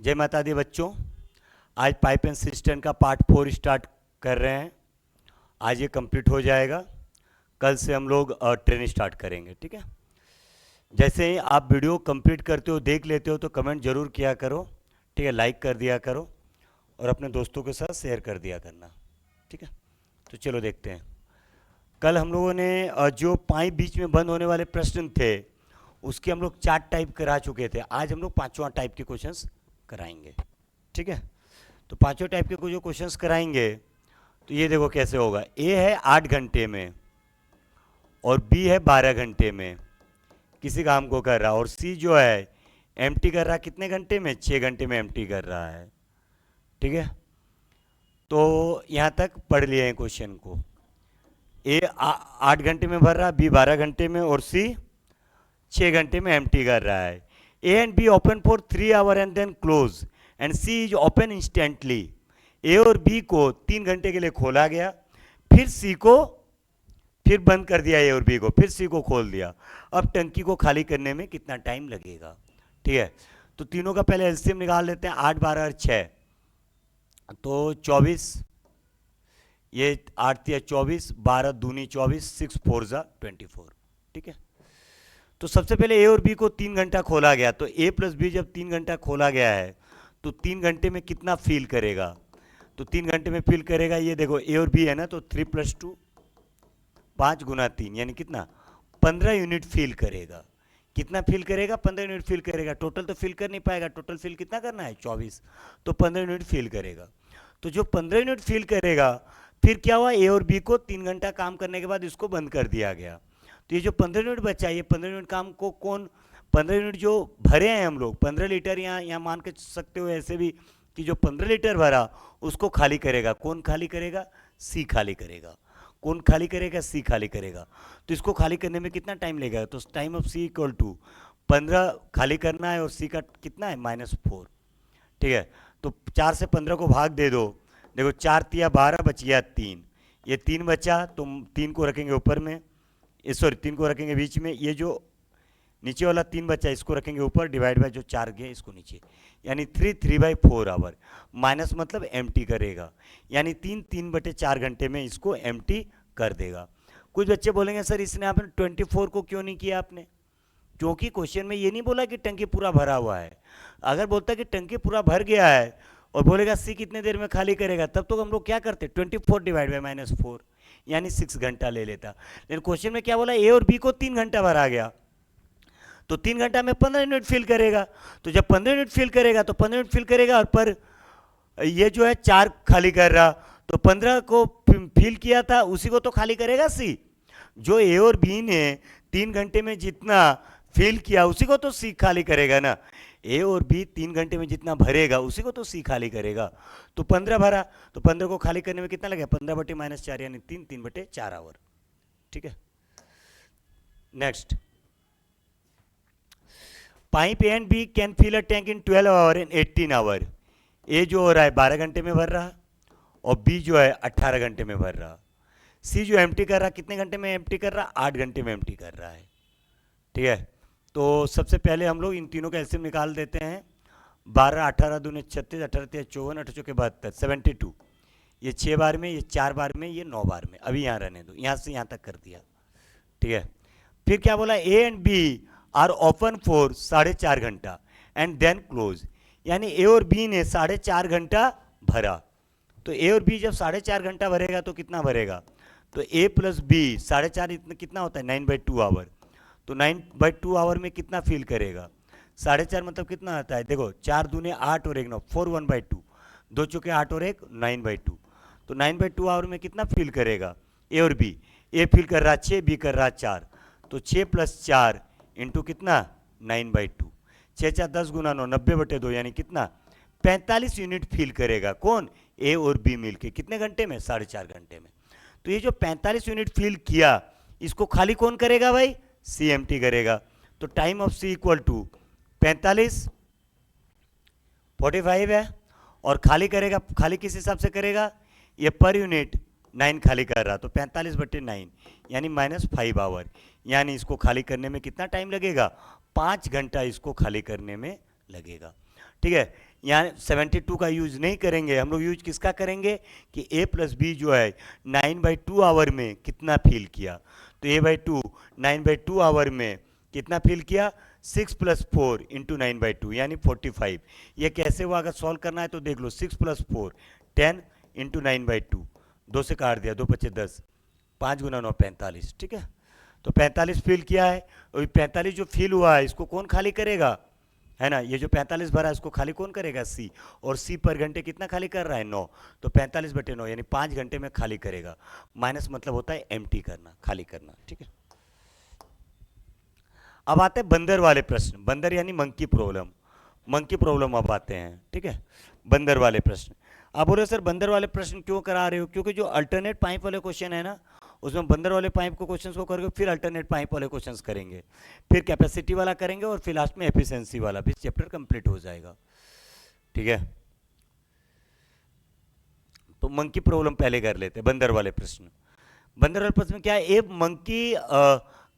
जय माता दी बच्चों। आज पाइप एंड सिस्टम का पार्ट 4 स्टार्ट कर रहे हैं। आज ये कंप्लीट हो जाएगा। कल से हम लोग ट्रेनिंग स्टार्ट करेंगे, ठीक है। जैसे ही आप वीडियो कंप्लीट करते हो, देख लेते हो, तो कमेंट जरूर किया करो, ठीक है। लाइक कर दिया करो और अपने दोस्तों के साथ शेयर कर दिया करना, ठीक है। तो चलो देखते हैं। कल हम लोगों ने जो पाइप बीच में बंद होने वाले प्रश्न थे उसके हम लोग 4 टाइप करा चुके थे। आज हम लोग 5वां टाइप के क्वेश्चंस कराएंगे, ठीक है। तो 5वें टाइप के जो क्वेश्चंस कराएंगे तो ये देखो कैसे होगा। ए है 8 घंटे में और बी है 12 घंटे में किसी काम को कर रहा, और सी जो है एमटी कर रहा कितने घंटे में, 6 घंटे में एमटी कर रहा है, ठीक है। तो यहाँ तक पढ़ लिए हैं क्वेश्चन को। ए 8 घंटे में भर रहा, बी 12 घंटे में और सी 6 घंटे में एमटी कर रहा है। A and B open for 3 hour and then close and C is open instantly. A और बी को 3 घंटे के लिए खोला गया, फिर सी को फिर बंद कर दिया, ए और बी को, फिर सी को खोल दिया। अब टंकी को खाली करने में कितना टाइम लगेगा, ठीक है। तो तीनों का पहले एलसीएम निकाल लेते हैं। 8 12 और 6 तो 24, ये 8 या 24, 12 दूनी 24, 6 4 जा 24, ठीक है। तो सबसे पहले ए और बी को 3 घंटा खोला गया, तो ए प्लस बी जब 3 घंटा खोला गया है तो 3 घंटे में कितना फील करेगा, तो 3 घंटे में फील करेगा, ये देखो ए और बी है ना, तो 3 + 2 5 × 3 यानी कितना 15 यूनिट फील करेगा। कितना फील करेगा, 15 यूनिट फील करेगा। टोटल तो फील कर नहीं पाएगा, टोटल फील कितना करना है 24, तो 15 यूनिट फील करेगा। तो जो 15 यूनिट फील करेगा, फिर क्या हुआ, ए और बी को 3 घंटा काम करने के बाद इसको बंद कर दिया गया। तो ये जो 15 यूनिट बचा, ये 15 यूनिट काम को कौन, 15 यूनिट जो भरे हैं हम लोग, 15 लीटर, यहाँ मान के सकते हो ऐसे भी कि जो 15 लीटर भरा उसको खाली करेगा। कौन खाली करेगा, सी खाली करेगा। कौन खाली करेगा, सी खाली करेगा। तो इसको खाली करने में कितना टाइम लगेगा, तो time of C equal to 15 खाली करना है और सी का कितना है -4, ठीक है। तो 4 से 15 को भाग दे दो, देखो 4 × 3 = 12, बच गया 3, ये 3 बचा, तो 3 को रखेंगे ऊपर में, सॉरी 3 को रखेंगे बीच में, ये जो नीचे वाला 3 बचा इसको रखेंगे ऊपर, डिवाइड बाय जो 4 गए इसको नीचे, यानी 3/4 आवर, माइनस मतलब एम्प्टी करेगा, यानी 3/4 घंटे में इसको एम्प्टी कर देगा। कुछ बच्चे बोलेंगे सर इसने आपने 24 को क्यों नहीं किया आपने, क्योंकि क्वेश्चन में ये नहीं बोला कि टंकी पूरा भरा हुआ है। अगर बोलता कि टंकी पूरा भर गया है और बोलेगा सी कितने देर में खाली करेगा, तब तो हम लोग क्या करते, 24 डिवाइड बाय -4 यानी 6 घंटा ले लेता। लेकिन क्वेश्चन में क्या बोला, ए और बी को 3 घंटा भरा गया, तो 3 घंटा में 15 यूनिट फिल करेगा। तो जब 15 यूनिट फिल करेगा तो 15 यूनिट फिल करेगा, और पर ये जो है 4 खाली कर रहा, तो 15 को फिल किया था उसी को तो खाली करेगा सी। जो ए और बी ने 3 घंटे में जितना फिल किया उसी को तो सी खाली करेगा ना। ए और बी 3 घंटे में जितना भरेगा उसी को तो सी खाली करेगा। तो 15 भरा, तो 15 को खाली करने में कितना लगेगा, 15/- 4 यानी 3/4 आवर, ठीक है। Next, pipe A and B can fill a tank in 12 hour and 18 hour. A जो हो रहा है 12 घंटे में भर रहा और बी जो है 18 घंटे में भर रहा। सी जो एम्प्टी कर रहा कितने घंटे में एम्प्टी कर रहा, 8 घंटे में एम्प्टी कर रहा है, ठीक है। तो सबसे पहले हम लोग इन तीनों का एलसीएम निकाल देते हैं। 12 18 दूनी 36, 18 3 54, 18 चौके 72, 72। ये 6 बार में, ये 4 बार में, ये 9 बार में। अभी यहाँ रहने दो, यहाँ से यहाँ तक कर दिया, ठीक है। फिर क्या बोला, A and B are open for 4.5 घंटा एंड देन क्लोज, यानी ए और बी ने 4.5 घंटा भरा। तो ए और बी जब 4.5 घंटा भरेगा तो कितना भरेगा, तो ए प्लस बी 4.5 कितना होता है 9/2 आवर। तो 9/2 आवर में कितना फील करेगा, 4.5 मतलब कितना आता है, देखो 4 दूने 8 और 1 9, 4 1/2, 2 चौके 8 और 1 9/2। तो 9/2 आवर में कितना फील करेगा ए और बी, ए फील कर रहा 6, बी कर रहा 4, तो 6 + 4 इंटू कितना 9/2, 6 4 10 × 9 90/2 यानी कितना 45 यूनिट फील करेगा। कौन, ए और बी मिलके कितने घंटे में, 4.5 घंटे में। तो ये जो 45 यूनिट फील किया इसको खाली कौन करेगा भाई, सी एम्प्टी करेगा। तो time of C equal to 45 45 है, और खाली करेगा, खाली किस हिसाब से करेगा, ये पर यूनिट 9 खाली कर रहा, तो 45/9 यानी -5 आवर, यानी इसको खाली करने में कितना टाइम लगेगा, 5 घंटा इसको खाली करने में लगेगा। ठीक है, यहाँ 72 का यूज नहीं करेंगे हम लोग, यूज किसका करेंगे कि a प्लस बी जो है 9/2 आवर में कितना फील किया, तो a/2 9/2 आवर में कितना फील किया, 6 + 4 × 9/2 यानी 45। ये कैसे हुआ, अगर सॉल्व करना है तो देख लो, 6 + 4 10 × 9/2, 2 से काट दिया, 2 × 5 10, 5 × 9 45। ठीक है, तो 45 फील किया है, और 45 जो फील हुआ है इसको कौन खाली करेगा, है ना, ये जो 45 भरा है इसको खाली कौन करेगा, सी, और सी पर घंटे कितना खाली कर रहा है, 9, तो 45/9 यानी 5 घंटे में खाली करेगा। माइनस मतलब होता है एम्प्टी करना, खाली करना। ठीक है, अब आते हैं बंदर वाले प्रश्न, बंदर यानी मंकी प्रॉब्लम, मंकी प्रॉब्लम अब आते हैं। ठीक है, बंदर वाले प्रश्न। आप बोले सर बंदर वाले प्रश्न क्यों करा रहे हो, क्योंकि जो अल्टरनेट पाइप वाले क्वेश्चन है ना, उसमें बंदर वाले पाइप को क्वेश्चंस को करेंगे, फिर अल्टरनेट पाइप वाले क्वेश्चंस करेंगे, फिर कैपेसिटी वाला करेंगे, और फिर लास्ट में एफिशिएंसी वाला, फिर चैप्टर कंप्लीट हो जाएगा। ठीक है, तो मंकी प्रॉब्लम पहले कर लेते हैं, बंदर वाले प्रश्न। बंदर वाले प्रश्न में क्या है, a monkey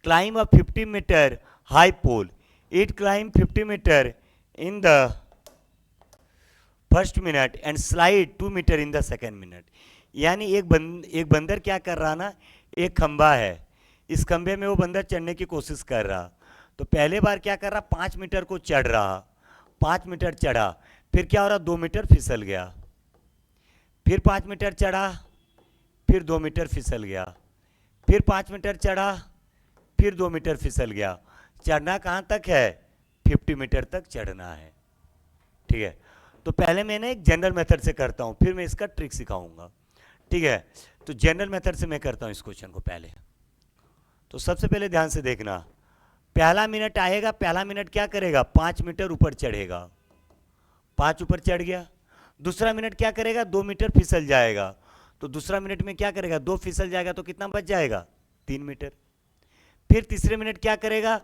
climb a 50 metre high pole, it climb 50 metre in the first minute and slide 2 metre in the second minute. यानी एक बंदर क्या कर रहा ना, एक खंबा है, इस खंबे में वो बंदर चढ़ने की कोशिश कर रहा, तो पहले बार क्या कर रहा, 5 मीटर को चढ़ रहा, 5 मीटर चढ़ा, फिर क्या हो रहा, 2 मीटर फिसल गया, फिर 5 मीटर चढ़ा, फिर 2 मीटर फिसल गया, फिर 5 मीटर चढ़ा, फिर 2 मीटर फिसल गया। चढ़ना कहाँ तक है, 50 मीटर तक चढ़ना है। ठीक है, तो पहले मैंने एक जनरल मेथड से करता हूँ, फिर मैं इसका ट्रिक सिखाऊंगा। ठीक है, तो जनरल मेथड से मैं करता हूँ इस क्वेश्चन को पहले। तो सबसे पहले ध्यान से देखना, पहला मिनट आएगा, पहला मिनट क्या करेगा, 5 मीटर ऊपर चढ़ेगा, 5 ऊपर चढ़ गया। दूसरा मिनट क्या करेगा, 2 मीटर फिसल जाएगा, तो दूसरा मिनट में क्या करेगा, 2 फिसल जाएगा, तो कितना बच जाएगा, 3 मीटर। फिर तीसरे मिनट क्या करेगा,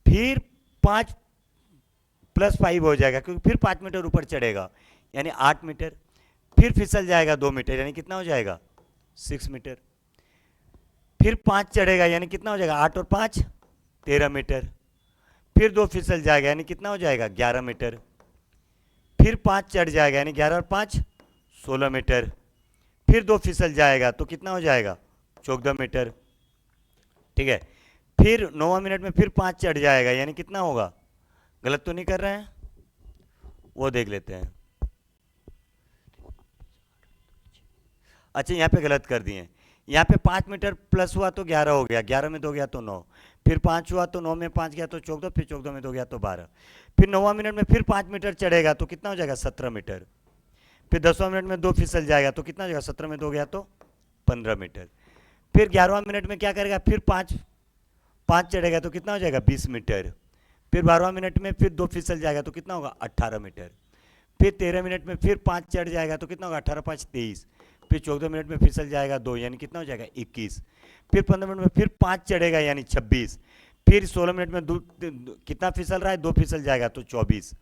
फिर 5 + 5 हो जाएगा, क्योंकि फिर 5 मीटर ऊपर चढ़ेगा यानी 8 मीटर, फिर फिसल जाएगा 2 मीटर यानी कितना हो जाएगा, 6 मीटर, फिर 5 चढ़ेगा यानी कितना हो जाएगा, 8 और 5 13 मीटर, फिर 2 फिसल जाएगा यानी कितना हो जाएगा, 11 मीटर, फिर 5 चढ़ जाएगा यानी 11 और 5 16 मीटर, फिर 2 फिसल जाएगा तो कितना हो जाएगा, 14 मीटर। ठीक है, फिर 9वां मिनट में फिर 5 चढ़ जाएगा यानी कितना होगा, गलत तो नहीं कर रहे हैं, वो देख लेते हैं। अच्छा, यहाँ पे गलत कर दिए, यहाँ पे 5 मीटर प्लस हुआ तो 11 हो गया, 11 में 2 गया तो 9, फिर 5 हुआ तो 9 में 5 गया तो 14, फिर 14 में 2 गया तो 12, फिर 9वां मिनट में फिर 5 मीटर चढ़ेगा तो कितना हो जाएगा, 17 मीटर, फिर 10वां मिनट में 2 फिसल जाएगा तो कितना हो जाएगा, 17 में 2 गया तो 15 मीटर, फिर 11वां मिनट में क्या करेगा, फिर 5 चढ़ेगा तो कितना हो जाएगा, 20 मीटर, फिर 12वां मिनट में फिर 2 फिसल जाएगा तो कितना होगा, 18 मीटर, फिर 13 मिनट में फिर 5 चढ़ जाएगा तो कितना होगा, 18 × 5 = 23, फिर 14 मिनट में फिसल जाएगा 2 यानी कितना हो जाएगा, 21, फिर 15 मिनट में फिर 5 चढ़ेगा यानी 26, फिर 16 मिनट में कितना फिसल रहा है, 2 फिसल जाएगा तो 24,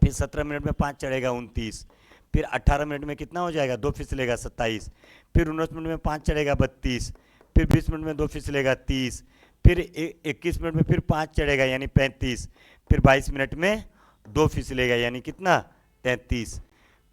फिर 17 मिनट में 5 चढ़ेगा 29, फिर 18 मिनट में कितना हो जाएगा, 2 फिसलेगा 27, फिर 19 मिनट में 5 चढ़ेगा 32, फिर 20 मिनट में 2 फिसलेगा 30, फिर 21 मिनट में फिर 5 चढ़ेगा यानी 35, फिर 22 मिनट में 2 फिसलेगा यानी कितना, 33,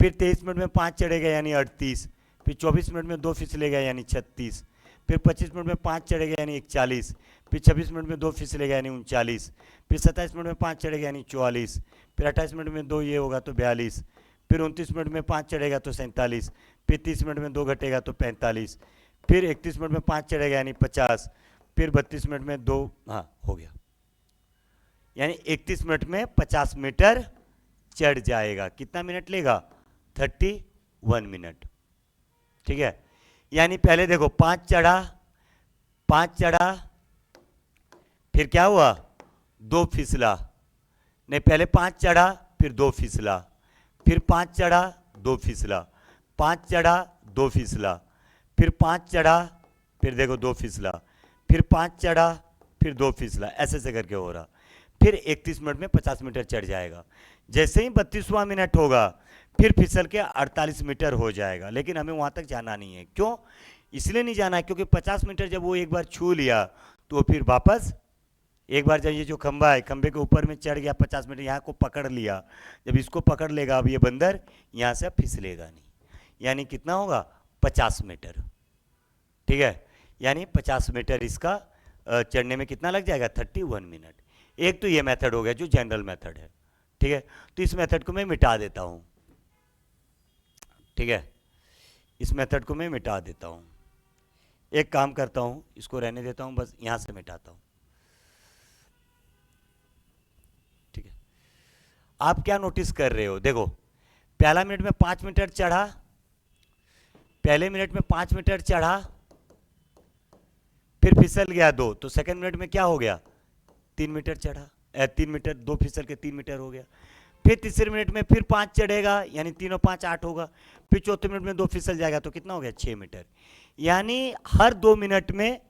फिर 23 मिनट में 5 चढ़ेगा यानी 38, फिर 24 मिनट में 2 फिसलेगा यानी 36, फिर 25 मिनट में 5 चढ़ेगा यानी 41, फिर 26 मिनट में 2 फिसलेगा यानी 39, फिर 27 मिनट में 5 चढ़ेगा यानी 44, फिर 28 मिनट में 2 ये होगा तो 42, फिर 29 मिनट में 5 चढ़ेगा तो 47, फिर 30 मिनट में 2 घटेगा तो 45, फिर 31 मिनट में 5 चढ़ेगा यानी 50, फिर 32 मिनट में 2, हाँ हो गया, यानी 31 मिनट में 50 मीटर चढ़ जाएगा। कितना मिनट लेगा, 31 मिनट। ठीक है, यानी पहले देखो 5 चढ़ा, फिर क्या हुआ, 2 फिसला, नहीं पहले 5 चढ़ा फिर 2 फिसला, फिर 5 चढ़ा 2 फिसला, 5 चढ़ा 2 फिसला, फिर 5 चढ़ा, फिर देखो 2 फिसला, फिर 5 चढ़ा, फिर 2 फिसला, ऐसे करके हो रहा। फिर 31 मिनट में 50 मीटर चढ़ जाएगा। जैसे ही 32वां मिनट होगा फिर फिसल के 48 मीटर हो जाएगा, लेकिन हमें वहाँ तक जाना नहीं है। क्यों, इसलिए नहीं जाना है क्योंकि 50 मीटर जब वो एक बार छू लिया तो फिर वापस एक बार जब ये जो खंबा है, खंबे के ऊपर में चढ़ गया 50 मीटर, यहाँ को पकड़ लिया, जब इसको पकड़ लेगा अब ये बंदर यहाँ से फिसलेगा नहीं, यानी कितना होगा 50 मीटर। ठीक है, यानी 50 मीटर इसका चढ़ने में कितना लग जाएगा 31 मिनट। एक तो ये मेथड हो गया जो जनरल मेथड है। ठीक है, तो इस मेथड को मैं मिटा देता हूँ। ठीक है, इस मेथड को मैं मिटा देता हूँ। एक काम करता हूँ, इसको रहने देता हूँ, बस यहाँ से मिटाता हूँ। ठीक है, आप क्या नोटिस कर रहे हो, देखो पहला मिनट में 5 मीटर चढ़ा, पहले मिनट में 5 मीटर चढ़ा, फिर फिसल गया 2, तो सेकंड मिनट में क्या हो गया 3 मीटर चढ़ा, 3 मीटर, 2 फिसल के 3 मीटर हो गया। फिर तीसरे मिनट में फिर 5 चढ़ेगा, यानी 3 और 5 8 होगा। फिर चौथे मिनट में 2 फिसल जाएगा, तो कितना हो गया 6 मीटर। यानी हर 2 मिनट में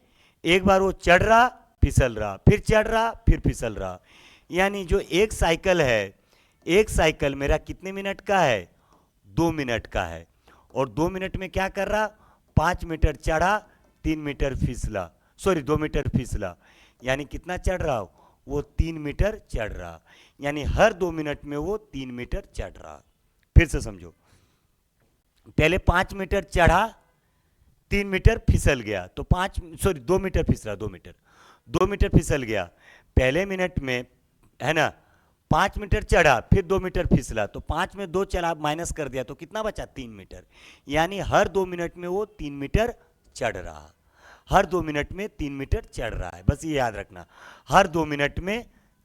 एक बार वो चढ़ रहा, फिसल रहा, फिर चढ़ रहा, फिर फिसल रहा। यानी जो एक साइकिल है, एक साइकिल मेरा कितने मिनट का है 2 मिनट का है, और 2 मिनट में क्या कर रहा 5 मीटर चढ़ा, 3 मीटर फिसला, सॉरी 2 मीटर फिसला, यानी कितना चढ़ रहा वो 3 मीटर चढ़ रहा। यानी हर 2 मिनट में वो 3 मीटर चढ़ रहा। फिर से समझो, पहले 5 मीटर चढ़ा, 3 मीटर फिसल गया, तो 2 मीटर फिसला, 2 मीटर फिसल गया पहले मिनट में, है ना। 5 मीटर चढ़ा, फिर 2 मीटर फिसला, तो 5 में 2 चला, माइनस कर दिया, तो कितना बचा 3 मीटर। यानी हर 2 मिनट में वो 3 मीटर चढ़ रहा, हर 2 मिनट में 3 मीटर चढ़ रहा है, बस ये याद रखना, हर 2 मिनट में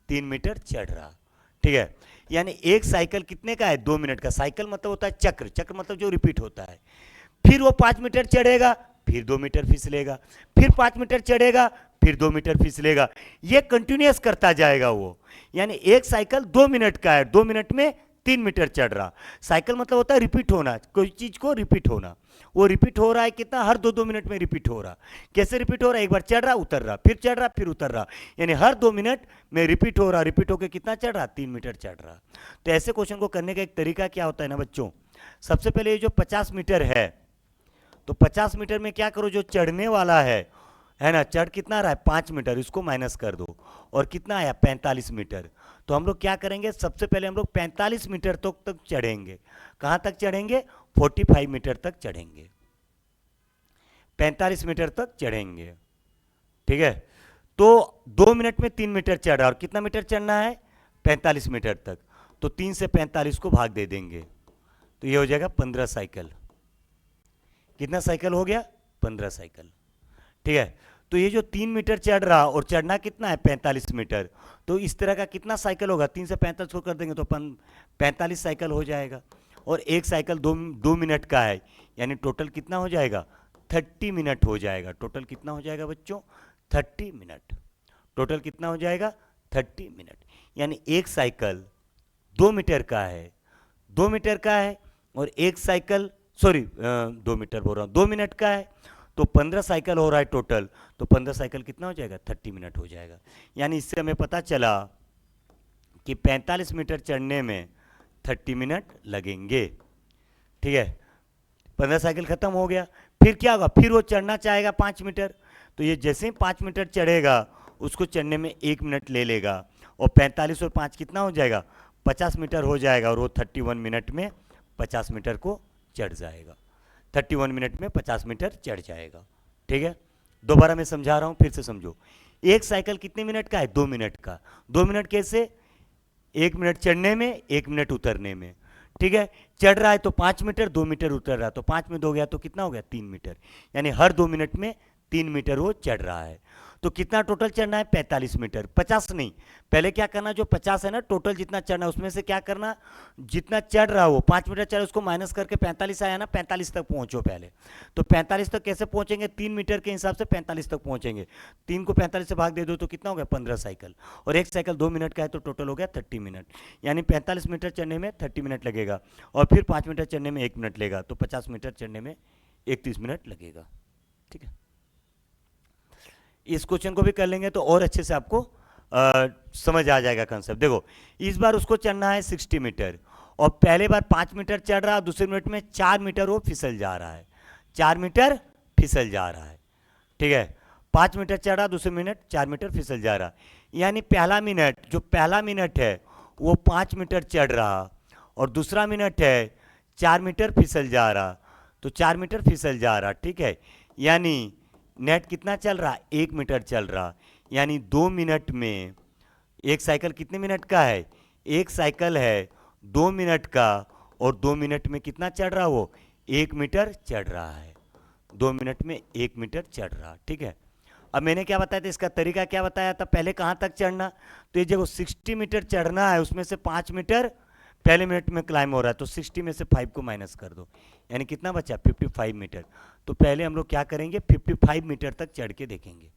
3 मीटर चढ़ रहा। ठीक है, यानी एक साइकिल कितने का है 2 मिनट का। साइकिल मतलब होता है चक्र, चक्र मतलब जो रिपीट होता है। फिर वो 5 मीटर चढ़ेगा, फिर 2 मीटर फिसलेगा, फिर 5 मीटर चढ़ेगा, फिर 2 मीटर फिसलेगा, ये कंटिन्यूअस करता जाएगा वो। यानी एक साइकिल 2 मिनट का है, 2 मिनट में 3 मीटर चढ़ रहा। साइकिल मतलब होता है रिपीट होना, कोई चीज को रिपीट होना, वो रिपीट हो रहा है कितना, हर 2 मिनट में रिपीट हो रहा। कैसे रिपीट हो रहा है, एक बार चढ़ रहा, उतर रहा, फिर चढ़ रहा, फिर उतर रहा, यानी हर 2 मिनट में रिपीट हो रहा, रिपीट होकर कितना चढ़ रहा 3 मीटर चढ़ रहा। तो ऐसे क्वेश्चन को करने का एक तरीका क्या होता है ना बच्चों, सबसे पहले ये जो 50 मीटर है, तो 50 मीटर में क्या करो, जो चढ़ने वाला है ना, चढ़ कितना रहा है 5 मीटर, इसको माइनस कर दो, और कितना आया 45 मीटर। तो हम लोग क्या करेंगे, सबसे पहले हम लोग 45 मीटर तक चढ़ेंगे। कहां तक चढ़ेंगे 45 मीटर तक चढ़ेंगे, 45 मीटर तक चढ़ेंगे। ठीक है, तो 2 मिनट में 3 मीटर चढ़ रहा, और कितना मीटर चढ़ना है 45 मीटर तक, तो 3 से 45 को भाग दे देंगे, तो ये हो जाएगा 15 साइकिल। कितना साइकिल हो गया 15 साइकिल। ठीक है, तो ये जो 3 मीटर चढ़ रहा, और चढ़ना कितना है 45 मीटर, तो इस तरह का कितना साइकिल होगा, 3 से 45 को कर देंगे तो 45 साइकिल हो जाएगा। और एक साइकिल 2 मिनट का है, यानी टोटल कितना हो जाएगा 30 मिनट हो जाएगा। टोटल कितना हो जाएगा बच्चों 30 मिनट। टोटल कितना हो जाएगा 30 मिनट। यानी एक साइकिल 2 मीटर का है, 2 मीटर का है, और एक साइकिल, सॉरी 2 मीटर बोल रहा हूँ, 2 मिनट का है, तो 15 साइकिल हो रहा है टोटल, तो 15 साइकिल कितना हो जाएगा 30 मिनट हो जाएगा। यानी इससे हमें पता चला कि 45 मीटर चढ़ने में 30 मिनट लगेंगे। ठीक है, 15 साइकिल खत्म हो गया, फिर क्या होगा, फिर वो चढ़ना चाहेगा 5 मीटर, तो ये जैसे ही 5 मीटर चढ़ेगा उसको चढ़ने में 1 मिनट ले लेगा, और 45 और 5 कितना हो जाएगा 50 मीटर हो जाएगा, और वो 31 मिनट में 50 मीटर को चढ़ जाएगा। 31 मिनट में 50 मीटर चढ़ जाएगा। ठीक है, दोबारा मैं समझा रहा हूं, फिर से समझो। एक साइकिल कितने मिनट का है 2 मिनट का। 2 मिनट कैसे, 1 मिनट चढ़ने में, 1 मिनट उतरने में। ठीक है, चढ़ रहा है तो 5 मीटर, 2 मीटर उतर रहा है, तो 5 में 2 गया तो कितना हो गया 3 मीटर। यानी हर 2 मिनट में 3 मीटर वो चढ़ रहा है। तो कितना टोटल चढ़ना है 45 मीटर, 50 नहीं, पहले क्या करना, जो 50 है ना टोटल जितना चढ़ना, उसमें से क्या करना, जितना चढ़ रहा हो 5 मीटर चढ़, उसको माइनस करके 45 आया ना, 45 तक पहुंचो पहले। तो 45 तक कैसे पहुंचेंगे, 3 मीटर के हिसाब से 45 तक पहुंचेंगे। 3 को 45 से भाग दे दो तो कितना हो गया 15 साइकिल, और एक साइकिल 2 मिनट का है, तो टोटल हो गया 30 मिनट। यानी 45 मीटर चढ़ने में 30 मिनट लगेगा, और फिर 5 मीटर चढ़ने में 1 मिनट लेगा, तो 50 मीटर चढ़ने में 31 मिनट लगेगा। ठीक है, इस क्वेश्चन को भी कर लेंगे तो और अच्छे से आपको समझ आ जाएगा कंसेप्ट। देखो इस बार उसको चढ़ना है 60 मीटर, और पहले बार 5 मीटर चढ़ रहा, दूसरे मिनट में 4 मीटर वो फिसल जा रहा है, 4 मीटर फिसल जा रहा है। ठीक है, 5 मीटर चढ़ रहा, दूसरे मिनट 4 मीटर फिसल जा रहा। यानी जो पहला मिनट है वो 5 मीटर चढ़ रहा, और दूसरा मिनट है 4 मीटर फिसल जा रहा, तो 4 मीटर फिसल जा रहा, ठीक है। यानी नेट कितना चल रहा, 1 मीटर चल रहा, यानी 2 मिनट में, एक साइकिल कितने मिनट का है, एक साइकिल है 2 मिनट का, और 2 मिनट में कितना चढ़ रहा, वो 1 मीटर चढ़ रहा है, 2 मिनट में 1 मीटर चढ़ रहा, ठीक है। अब मैंने क्या बताया था, इसका तरीका क्या बताया था, पहले कहाँ तक चढ़ना, तो ये जो 60 मीटर चढ़ना है उसमें से 5 मीटर पहले मिनट में क्लाइम हो रहा है, तो 60 में से 5 को माइनस कर दो, यानी कितना बचा, 55 मीटर। तो पहले हम लोग क्या करेंगे, 55 मीटर तक चढ़ के देखेंगे।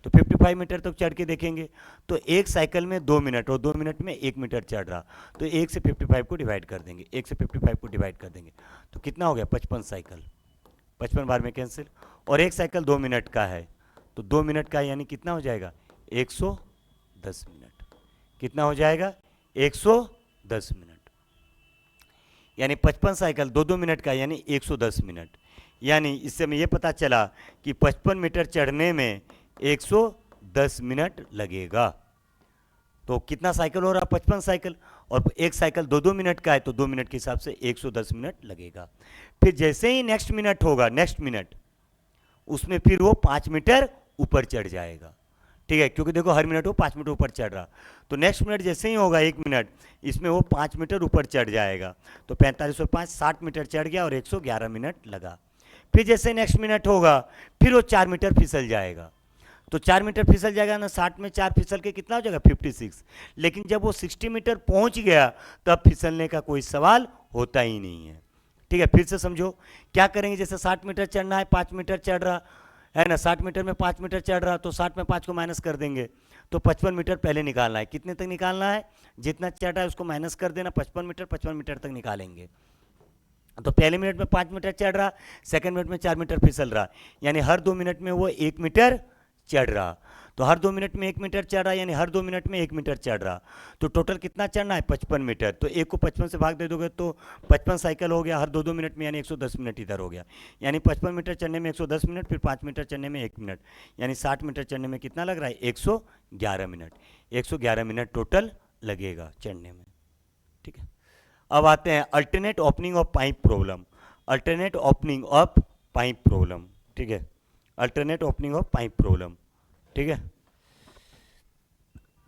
तो 55 मीटर तक चढ़ के देखेंगे, तो एक साइकिल में 2 मिनट, और 2 मिनट में 1 मीटर चढ़ रहा, तो 1 से 55 को डिवाइड कर देंगे, 1 से 55 को डिवाइड कर देंगे, तो कितना हो गया, 55 साइकिल, 55 बार में कैंसिल, और एक साइकिल 2 मिनट का है, तो 2 मिनट का यानी कितना हो जाएगा, 110 मिनट, कितना हो जाएगा, 110 मिनट, यानी 55 साइकिल 2-2 मिनट का, यानी 110 मिनट। यानी इससे हमें ये पता चला कि 55 मीटर चढ़ने में 110 मिनट लगेगा। तो कितना साइकिल हो रहा, 55 साइकिल, और एक साइकिल 2-2 मिनट का है, तो 2 मिनट के हिसाब से 110 मिनट लगेगा। फिर जैसे ही नेक्स्ट मिनट होगा, नेक्स्ट मिनट, उसमें फिर वो 5 मीटर ऊपर चढ़ जाएगा, ठीक है, क्योंकि देखो हर मिनट वो 5 मीटर ऊपर चढ़ रहा, तो नेक्स्ट मिनट जैसे ही होगा 1 मिनट, इसमें वो 5 मीटर ऊपर चढ़ जाएगा, तो 45 और 5 60 मीटर चढ़ गया, और 111 मिनट लगा। फिर जैसे नेक्स्ट मिनट होगा, फिर वो 4 मीटर फिसल जाएगा, तो 4 मीटर फिसल जाएगा ना, 60 में 4 फिसल के कितना हो जाएगा, 56। लेकिन जब वो 60 मीटर पहुंच गया, तब फिसलने का कोई सवाल होता ही नहीं है, ठीक है। फिर से समझो क्या करेंगे, जैसे 60 मीटर चढ़ना है, 5 मीटर चढ़ रहा है ना, 60 मीटर में 5 मीटर चढ़ रहा, तो 60 में 5 को माइनस कर देंगे, तो 55 मीटर पहले निकालना है। कितने तक निकालना है, जितना चढ़ रहा है उसको माइनस कर देना, 55 मीटर तक निकालेंगे। तो पहले मिनट में 5 मीटर चढ़ रहा, सेकंड मिनट में 4 मीटर फिसल रहा, यानी हर 2 मिनट में वो 1 मीटर चढ़ रहा, तो हर 2 मिनट में 1 मीटर चढ़ रहा, यानी हर 2 मिनट में 1 मीटर चढ़ रहा, तो टोटल कितना चढ़ना है, 55 मीटर। तो 1 को 55 से भाग दे दोगे तो 55 साइकिल हो गया, हर 2-2 मिनट में, यानी 110 मिनट इधर हो गया, यानी 55 मीटर चढ़ने में 110 मिनट, फिर 5 मीटर चढ़ने में 1 मिनट, यानी 60 मीटर चढ़ने में कितना लग रहा है, 111 मिनट, 111 मिनट टोटल लगेगा चढ़ने में, ठीक है। अब आते हैं alternate opening of pipe problem, alternate opening of pipe problem, ठीक है, alternate opening of pipe problem, ठीक है।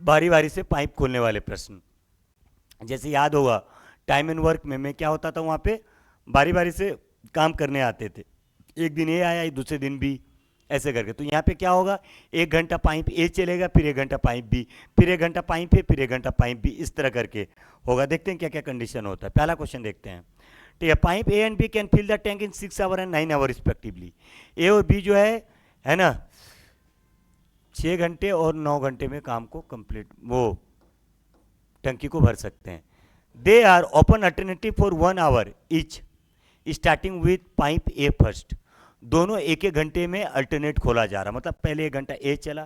बारी बारी से पाइप खोलने वाले प्रश्न, जैसे याद होगा टाइम एंड वर्क में मैं क्या होता था, वहाँ पे बारी बारी से काम करने आते थे, एक दिन ए आया, दूसरे दिन बी, ऐसे करके। तो यहाँ पे क्या होगा, 1 घंटा पाइप ए चलेगा, फिर 1 घंटा पाइप बी, फिर 1 घंटा पाइप ए, फिर 1 घंटा पाइप बी, इस तरह करके होगा। देखते हैं क्या क्या कंडीशन होता है। पहला क्वेश्चन देखते हैं, ठीक है। Pipe A and B can fill the tank in 6 hour and 9 hour respectively. A और बी जो है ना, 6 घंटे और 9 घंटे में काम को कंप्लीट, वो टंकी को भर सकते हैं। They are open alternative for 1 hour each starting with pipe A first. दोनों 1-1 घंटे में अल्टरनेट खोला जा रहा, मतलब पहले 1 घंटा ए चला,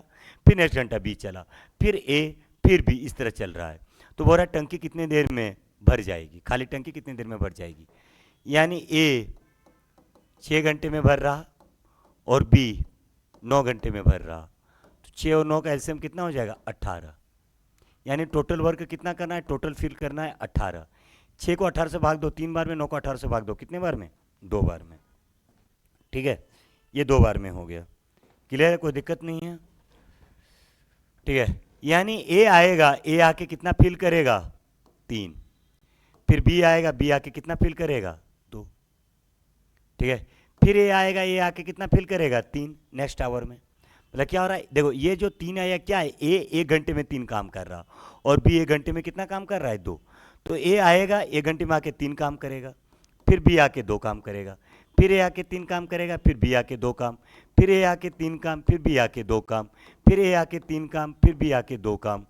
फिर नेक्स्ट घंटा बी चला, फिर ए, फिर बी, इस तरह चल रहा है। तो बोल रहा टंकी कितने देर में भर जाएगी, खाली टंकी कितनी देर में भर जाएगी, यानी ए 6 घंटे में भर रहा और बी 9 घंटे में भर रहा, तो 6 और 9 का एलसीएम कितना हो जाएगा, 18, यानी टोटल वर्क कितना करना है, टोटल फिल करना है 18। 6 को 18 से भाग दो 3 बार में, 9 को 18 से भाग दो कितने बार में, 2 बार में, ठीक है। ये 2 बार में हो गया, क्लियर है, कोई दिक्कत नहीं है, ठीक है। यानी ए आएगा, ए आके कितना फिल करेगा, 3, फिर बी आएगा, बी आके कितना फिल करेगा, 2, ठीक है। फिर ए आएगा, ए आके कितना फिल करेगा, 3 नेक्स्ट आवर में। मतलब क्या हो रहा है, देखो ये जो 3 आया क्या है, ए 1 घंटे में 3 काम कर रहा, और बी 1 घंटे में कितना काम कर रहा है, 2। तो ए आएगा 1 घंटे में आके 3 काम करेगा, फिर बी आके 2 काम करेगा, फिर ए आके 3 काम करेगा, फिर बी आके 2 काम, फिर ए आके 3 काम, फिर बी आके 2 काम, फिर ए आके 3 काम, फिर बी आके 2 काम।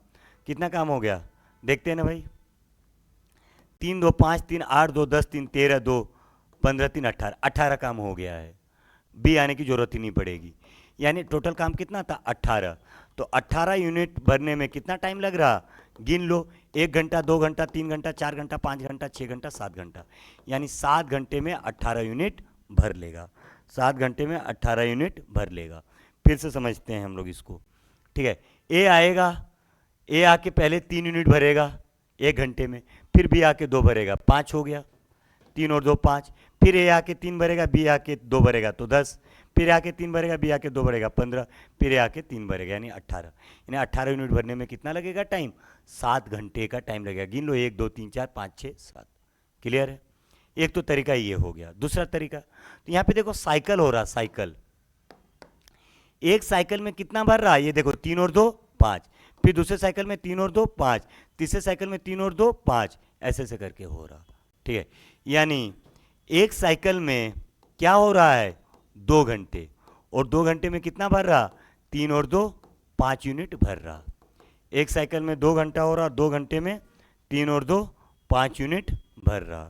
कितना काम हो गया, देखते हैं ना भाई, 3 2 5 3 8 2 10 3 13 2 15 3 18, 18 काम हो गया है, बी आने की जरूरत ही नहीं पड़ेगी। यानी टोटल काम कितना था, 18। तो 18 यूनिट भरने में कितना टाइम लग रहा, गिन लो, 1 घंटा, 2 घंटा, 3 घंटा, 4 घंटा, 5 घंटा, 6 घंटा, 7 घंटा, यानी 7 घंटे में 18 यूनिट भर लेगा, 7 घंटे में 18 यूनिट भर लेगा। फिर से समझते हैं हम लोग इसको, ठीक है। ए आएगा, ए आके पहले 3 यूनिट भरेगा 1 घंटे में, फिर बी आके 2 भरेगा, 5 हो गया, 3 और 2 5, फिर ए आके 3 भरेगा, बी आके 2 भरेगा तो 10, फिर ए आके 3 भरेगा, बी आके 2 भरेगा 15, फिर ए आके 3 भरेगा यानी 18, यानी 18 यूनिट भरने में कितना लगेगा टाइम? 7 घंटे का टाइम लगेगा। गिन लो 1 2 3 4 5 6 7। क्लियर है? एक तो तरीका ये हो गया। दूसरा तरीका, तो यहाँ पे देखो साइकिल हो रहा, साइकिल, एक साइकिल में कितना भर रहा है? ये देखो 3 और 2 5, फिर दूसरे साइकिल में 3 और 2 5, तीसरे साइकिल में 3 और 2 5, ऐसे ऐसे करके हो रहा। ठीक है, यानी एक साइकिल में क्या हो रहा है? 2 घंटे, और 2 घंटे में कितना भर रहा? 3 और 2 5 यूनिट भर रहा। एक साइकिल में 2 घंटा हो रहा, 2 घंटे में 3 और 2 5 यूनिट भर रहा।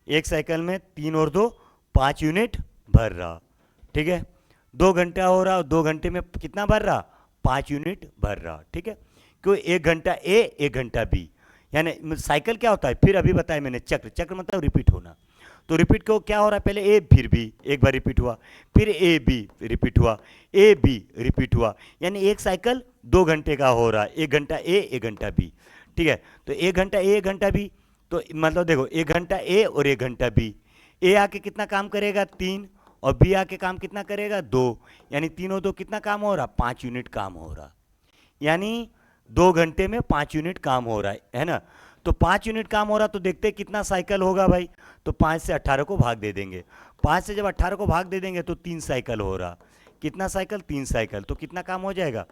एक साइकिल में 3 और 2 5 यूनिट भर रहा। ठीक है, 2 घंटा हो रहा, 2 घंटे में कितना भर रहा? 5 यूनिट भर रहा। ठीक है, क्यों? 1 घंटा ए 1 घंटा बी, यानी साइकिल क्या होता है? फिर अभी बताया मैंने, चक्र, चक्र मतलब रिपीट होना। तो रिपीट को क्या हो रहा है? पहले ए फिर बी, एक बार रिपीट हुआ, फिर ए बी रिपीट हुआ, ए बी रिपीट हुआ, यानी एक साइकिल 2 घंटे का हो रहा है, 1 घंटा ए 1 घंटा बी। ठीक है, तो 1 घंटा ए 1 घंटा बी, तो मतलब देखो 1 घंटा ए और 1 घंटा बी। ए आके कितना काम करेगा? 3, और बी आके काम कितना करेगा? 2, यानी 3 और 2 कितना काम हो रहा? 5 यूनिट काम हो रहा, यानी 2 घंटे में 5 यूनिट काम हो रहा है ना? तो 5 यूनिट काम हो रहा, तो देखते हैं कितना साइकिल होगा भाई। तो 5 से 18 को भाग दे देंगे, 5 से जब 18 को भाग दे देंगे तो 3 साइकिल हो रहा। कितना साइकिल? 3 साइकिल, तो कितना काम हो जाएगा?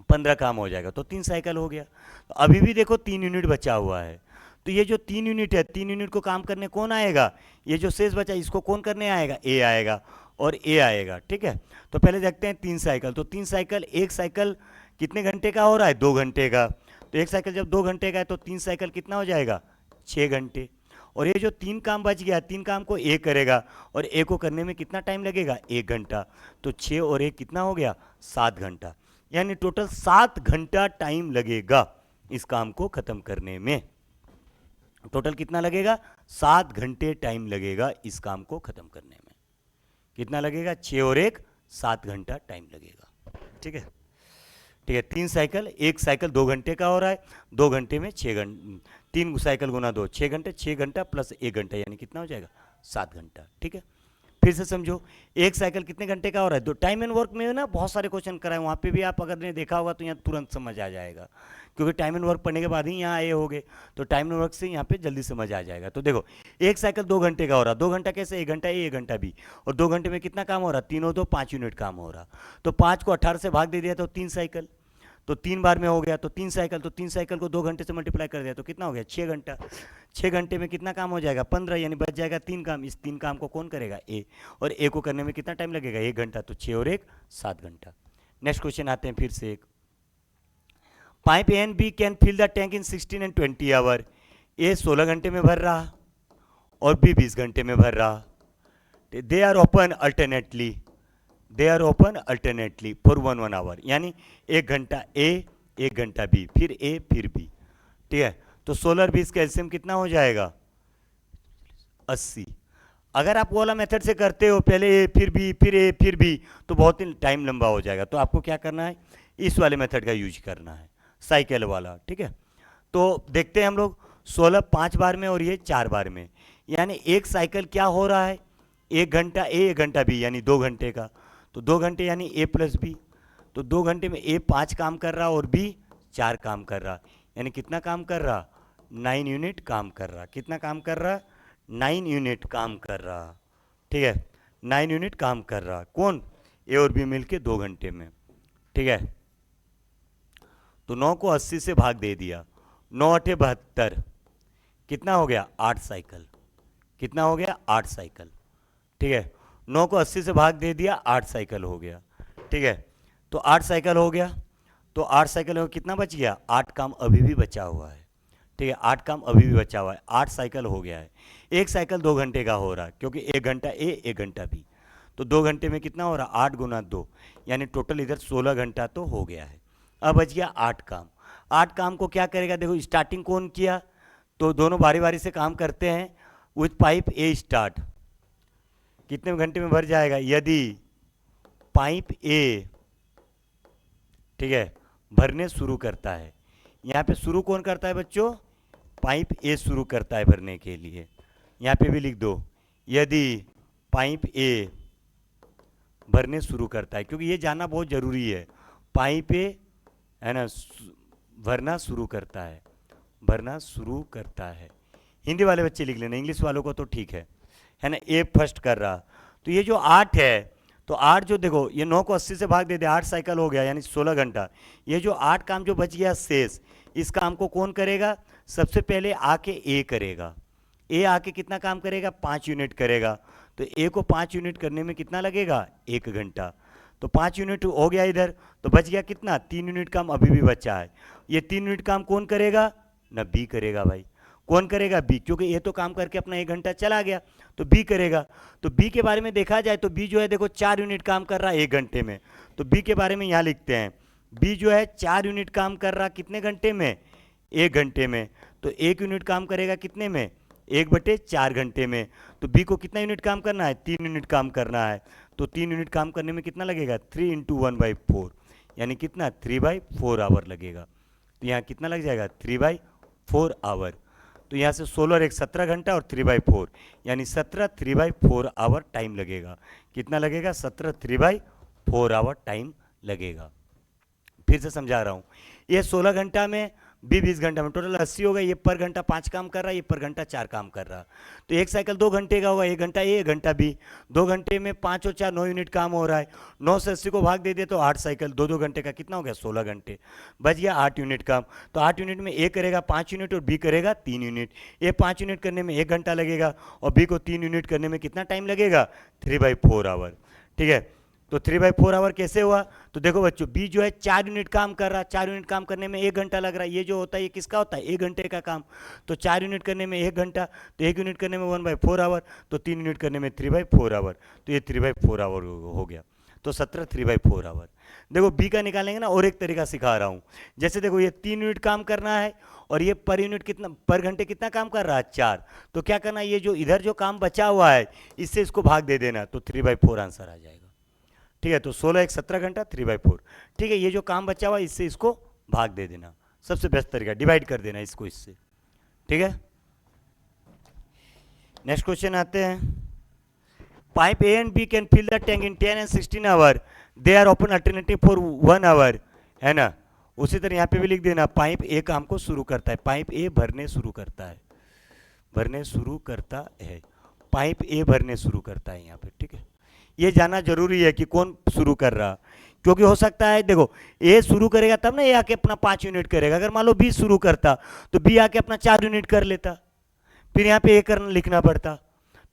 15 काम हो जाएगा, तो 3 साइकिल हो गया। तो अभी भी देखो 3 यूनिट बचा हुआ है, तो ये जो 3 यूनिट है, 3 यूनिट को काम करने कौन आएगा? ये जो शेष बचा इसको कौन करने आएगा? ए आएगा और ए आएगा। ठीक है, तो पहले देखते हैं 3 साइकिल। तो 3 साइकिल, एक साइकिल कितने घंटे का हो रहा है? 2 घंटे का। तो एक साइकिल जब 2 घंटे का है तो 3 साइकिल कितना हो जाएगा? 6 घंटे। और ये जो 3 काम बच गया, 3 काम को ए करेगा, और ए को करने में कितना टाइम लगेगा? 1 घंटा। तो 6 और 1 कितना हो गया? 7 घंटा, यानी टोटल 7 घंटा टाइम लगेगा इस काम को खत्म करने में। टोटल कितना लगेगा? 7 घंटे टाइम लगेगा इस काम को खत्म करने में। कितना लगेगा? 6 और 1 7 घंटा टाइम लगेगा। ठीक है, ठीक है, 3 साइकिल, एक साइकिल 2 घंटे का हो रहा है, 2 घंटे में 6 घंटे, 3 साइकिल गुना 2 6 घंटे, 6 घंटा प्लस 1 घंटा यानी कितना हो जाएगा? 7 घंटा। ठीक है, फिर से समझो, एक साइकिल कितने घंटे का हो रहा है? तो टाइम एंड वर्क में ना बहुत सारे क्वेश्चन कराए, वहाँ पे भी आप अगर ने देखा होगा तो यहाँ तुरंत समझ आ जाएगा, क्योंकि टाइम एंड वर्क पढ़ने के बाद ही यहाँ आए होगे, तो टाइम एंड वर्क से यहाँ पे जल्दी समझ आ जाएगा। तो देखो, एक साइकिल 2 घंटे का हो रहा, 2 घंटा कैसे? 1 घंटा ए 1 घंटा बी, और 2 घंटे में कितना काम हो रहा? 3 और 2 5 यूनिट काम हो रहा। तो 5 को 18 से भाग दे दिया तो 3 साइकिल, तो 3 बार में हो गया, तो 3 साइकिल, तो 3 साइकिल को 2 घंटे से मल्टीप्लाई कर दिया तो कितना हो गया? 6 घंटा। 6 घंटे में कितना काम हो जाएगा? 15, यानी बच जाएगा 3 काम। इस 3 काम को कौन करेगा? ए, और ए को करने में कितना टाइम लगेगा? 1 घंटा। तो 6 और 1 7 घंटा। नेक्स्ट क्वेश्चन आते हैं फिर से एक, pipe A and B can fill the tank in 16 and 20 hour. A 16 घंटे में भर रहा और बी 20 घंटे में भर रहा। They are open alternately, they are open alternately for 1 hour, यानी 1 घंटा ए 1 घंटा बी, फिर ए फिर बी। ठीक है, तो 16 20 का एलसीएम कितना हो जाएगा? 80। अगर आप वो वाला मेथड से करते हो, पहले ए फिर बी फिर ए फिर बी, तो बहुत ही टाइम लंबा हो जाएगा। तो आपको क्या करना है? इस वाले मेथड का यूज करना है, साइकिल वाला। ठीक है, तो देखते हैं हम लोग, 16 5 बार में और ये 4 बार में, यानी एक साइकिल क्या हो रहा है? 1 घंटा ए 1 घंटा बी, यानी 2 घंटे का। तो 2 घंटे यानी ए प्लस बी, तो 2 घंटे में ए 5 काम कर रहा और बी 4 काम कर रहा, यानी कितना काम कर रहा? 9 यूनिट काम कर रहा। कितना काम कर रहा? 9 यूनिट काम कर रहा। ठीक है, 9 यूनिट काम कर रहा। कौन? ए और बी मिलके 2 घंटे में। ठीक है, तो 9 को 80 से भाग दे दिया, 9 8 72, कितना हो गया? 8 साइकिल। कितना हो गया? 8 साइकिल। ठीक है, 9 को 80 से भाग दे दिया, 8 साइकिल हो गया। ठीक है, तो 8 साइकिल हो गया, तो 8 साइकिल में कितना बच गया? 8 काम अभी भी बचा हुआ है। ठीक है, 8 काम अभी भी बचा हुआ है, 8 साइकिल हो गया है। एक साइकिल 2 घंटे का हो रहा है, क्योंकि 1 घंटा ए 1 घंटा बी, तो 2 घंटे में कितना हो रहा? 8 गुना 2, यानी टोटल इधर 16 घंटा तो हो गया है। अब बच गया 8 काम। 8 काम को क्या करेगा? देखो, स्टार्टिंग कौन किया? तो दोनों बारी बारी से काम करते हैं। विथ पाइप ए स्टार्ट, कितने घंटे में भर जाएगा? यदि पाइप ए, ठीक है, भरने शुरू करता है। यहाँ पे शुरू कौन करता है बच्चों? पाइप ए शुरू करता है भरने के लिए। यहाँ पे भी लिख दो, यदि पाइप ए भरने शुरू करता है, क्योंकि ये जानना बहुत ज़रूरी है। पाइप ए है ना भरना शुरू करता है, भरना शुरू करता है। हिंदी वाले बच्चे लिख लेना, इंग्लिश वालों को तो ठीक है ना। ए फर्स्ट कर रहा, तो ये जो 8 है, तो 8 जो देखो, ये 9 को 80 से भाग दे दे, 8 साइकिल हो गया, यानी 16 घंटा। ये जो 8 काम जो बच गया शेष, इस काम को कौन करेगा? सबसे पहले आके ए करेगा। ए आके कितना काम करेगा? 5 यूनिट करेगा। तो ए को 5 यूनिट करने में कितना लगेगा? 1 घंटा। तो 5 यूनिट हो गया इधर, तो बच गया कितना? 3 यूनिट काम अभी भी बचा है। ये 3 यूनिट काम कौन करेगा? ना बी करेगा भाई। कौन करेगा? बी, क्योंकि ये तो काम करके अपना 1 घंटा चला गया, तो बी करेगा। तो बी के बारे में देखा जाए तो बी जो है देखो 4 यूनिट काम कर रहा है 1 घंटे में। तो बी के बारे में यहाँ लिखते हैं, बी जो है 4 यूनिट काम कर रहा कितने घंटे में? 1 घंटे में। तो 1 यूनिट काम करेगा कितने में? 1/4 घंटे में। तो बी को कितना यूनिट काम करना है? 3 यूनिट काम करना है। तो 3 यूनिट काम करने में कितना लगेगा? 3 × 1/4, यानी कितना? 3/4 आवर लगेगा। तो यहाँ कितना लग जाएगा? 3/4 आवर। तो यहाँ से 16 और 1 17 घंटा और 3/4, यानी 17 3/4 आवर टाइम लगेगा। कितना लगेगा? 17 3/4 आवर टाइम लगेगा। फिर से समझा रहा हूँ, ये 16 घंटा में, बी 20 घंटा में, टोटल 80 हो गया। ये पर घंटा 5 काम कर रहा है, ये पर घंटा 4 काम कर रहा। तो एक साइकिल 2 घंटे का होगा, 1 घंटा ए 1 घंटा बी। 2 घंटे में 5 और 4 9 यूनिट काम हो रहा है। 9 से 80 को भाग दे दे तो 8 साइकिल 2 घंटे का कितना हो गया? 16 घंटे। बच गया 8 यूनिट काम। तो 8 यूनिट में ए करेगा 5 यूनिट और बी करेगा 3 यूनिट। ए 5 यूनिट करने में 1 घंटा लगेगा और बी को 3 यूनिट करने में कितना टाइम लगेगा? 3/4 आवर। ठीक है, तो 3/4 आवर कैसे हुआ? तो देखो बच्चों, बी जो है 4 यूनिट काम कर रहा, 4 यूनिट काम करने में 1 घंटा लग रहा है। ये जो होता है ये किसका होता है? 1 घंटे का काम। तो 4 यूनिट करने में 1 घंटा, तो 1 यूनिट करने में 1/4 आवर, तो 3 यूनिट करने में 3/4 आवर। तो ये 3/4 आवर हो गया। तो 17 3/4 आवर। देखो बी का निकालेंगे ना, और एक तरीका सिखा रहा हूँ। जैसे देखो ये 3 यूनिट काम करना है और ये पर यूनिट कितना, पर घंटे कितना काम कर रहा है? 4। तो क्या करना है, ये जो इधर जो काम बचा हुआ है इससे इसको भाग दे देना, तो 3/4 आंसर आ जाएगा। ठीक है, तो 16 1 17 घंटा 3/4। ठीक है, ये जो काम बचा हुआ इससे इसको भाग दे देना, सबसे बेस्ट तरीका, डिवाइड कर देना इसको इससे। ठीक है, नेक्स्ट क्वेश्चन आते हैं। Pipe A and B can fill the tank in 10 and 16 hour, they are open alternative for 1 hour, है ना। उसी तरह यहाँ पे भी लिख देना, पाइप ए काम को शुरू करता है, पाइप ए भरने शुरू करता है, भरने शुरू करता है, पाइप ए भरने शुरू करता है यहाँ पे। ठीक है, ये जानना जरूरी है कि कौन शुरू कर रहा, क्योंकि हो सकता है देखो ए शुरू करेगा तब ना ए आके अपना 5 यूनिट करेगा। अगर मान लो बी शुरू करता तो बी आके अपना 4 यूनिट कर लेता, फिर यहाँ पे ए करना लिखना पड़ता,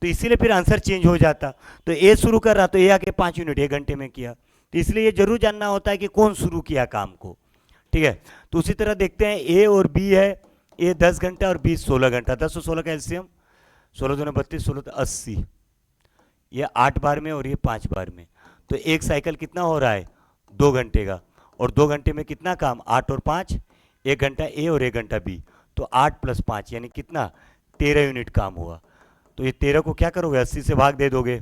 तो इसीलिए फिर आंसर चेंज हो जाता। तो ए शुरू कर रहा तो ए आके 5 यूनिट 1 घंटे में किया, तो इसलिए ये जरूर जानना होता है कि कौन शुरू किया काम को। ठीक है, तो उसी तरह देखते हैं ए और बी है, ए 10 घंटा और बी 16 घंटा। 10 और 16 का एलसीएम 16 दूनी 32, 16 तो 80, ये 8 बार में और ये 5 बार में। तो एक साइकिल कितना हो रहा है? 2 घंटे का, और 2 घंटे में कितना काम? 8 और 5, 1 घंटा ए और 1 घंटा बी, तो 8 + 5 यानी कितना? 13 यूनिट काम हुआ। तो ये 13 को क्या करोगे? 80 से भाग दे दोगे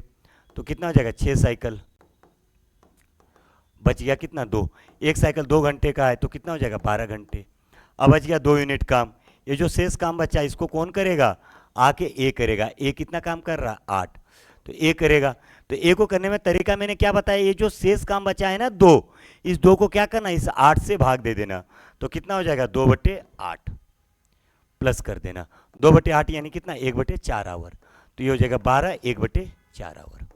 तो कितना हो जाएगा? 6 साइकिल। बच गया कितना? 2। एक साइकिल 2 घंटे का है तो कितना हो जाएगा? 12 घंटे। अब बच गया 2 यूनिट काम। ये जो शेष काम बचा इसको कौन करेगा? आके ए करेगा। ए कितना काम कर रहा? 8, तो ए करेगा। तो ए को करने में तरीका मैंने क्या बताया? ये जो शेष काम बचा है ना 2, इस 2 को क्या करना? इस 8 से भाग दे देना, तो कितना हो जाएगा? 2/8 प्लस कर देना, 2/8 यानी कितना? 1/4 आवर। तो ये हो जाएगा 12 1/4 आवर।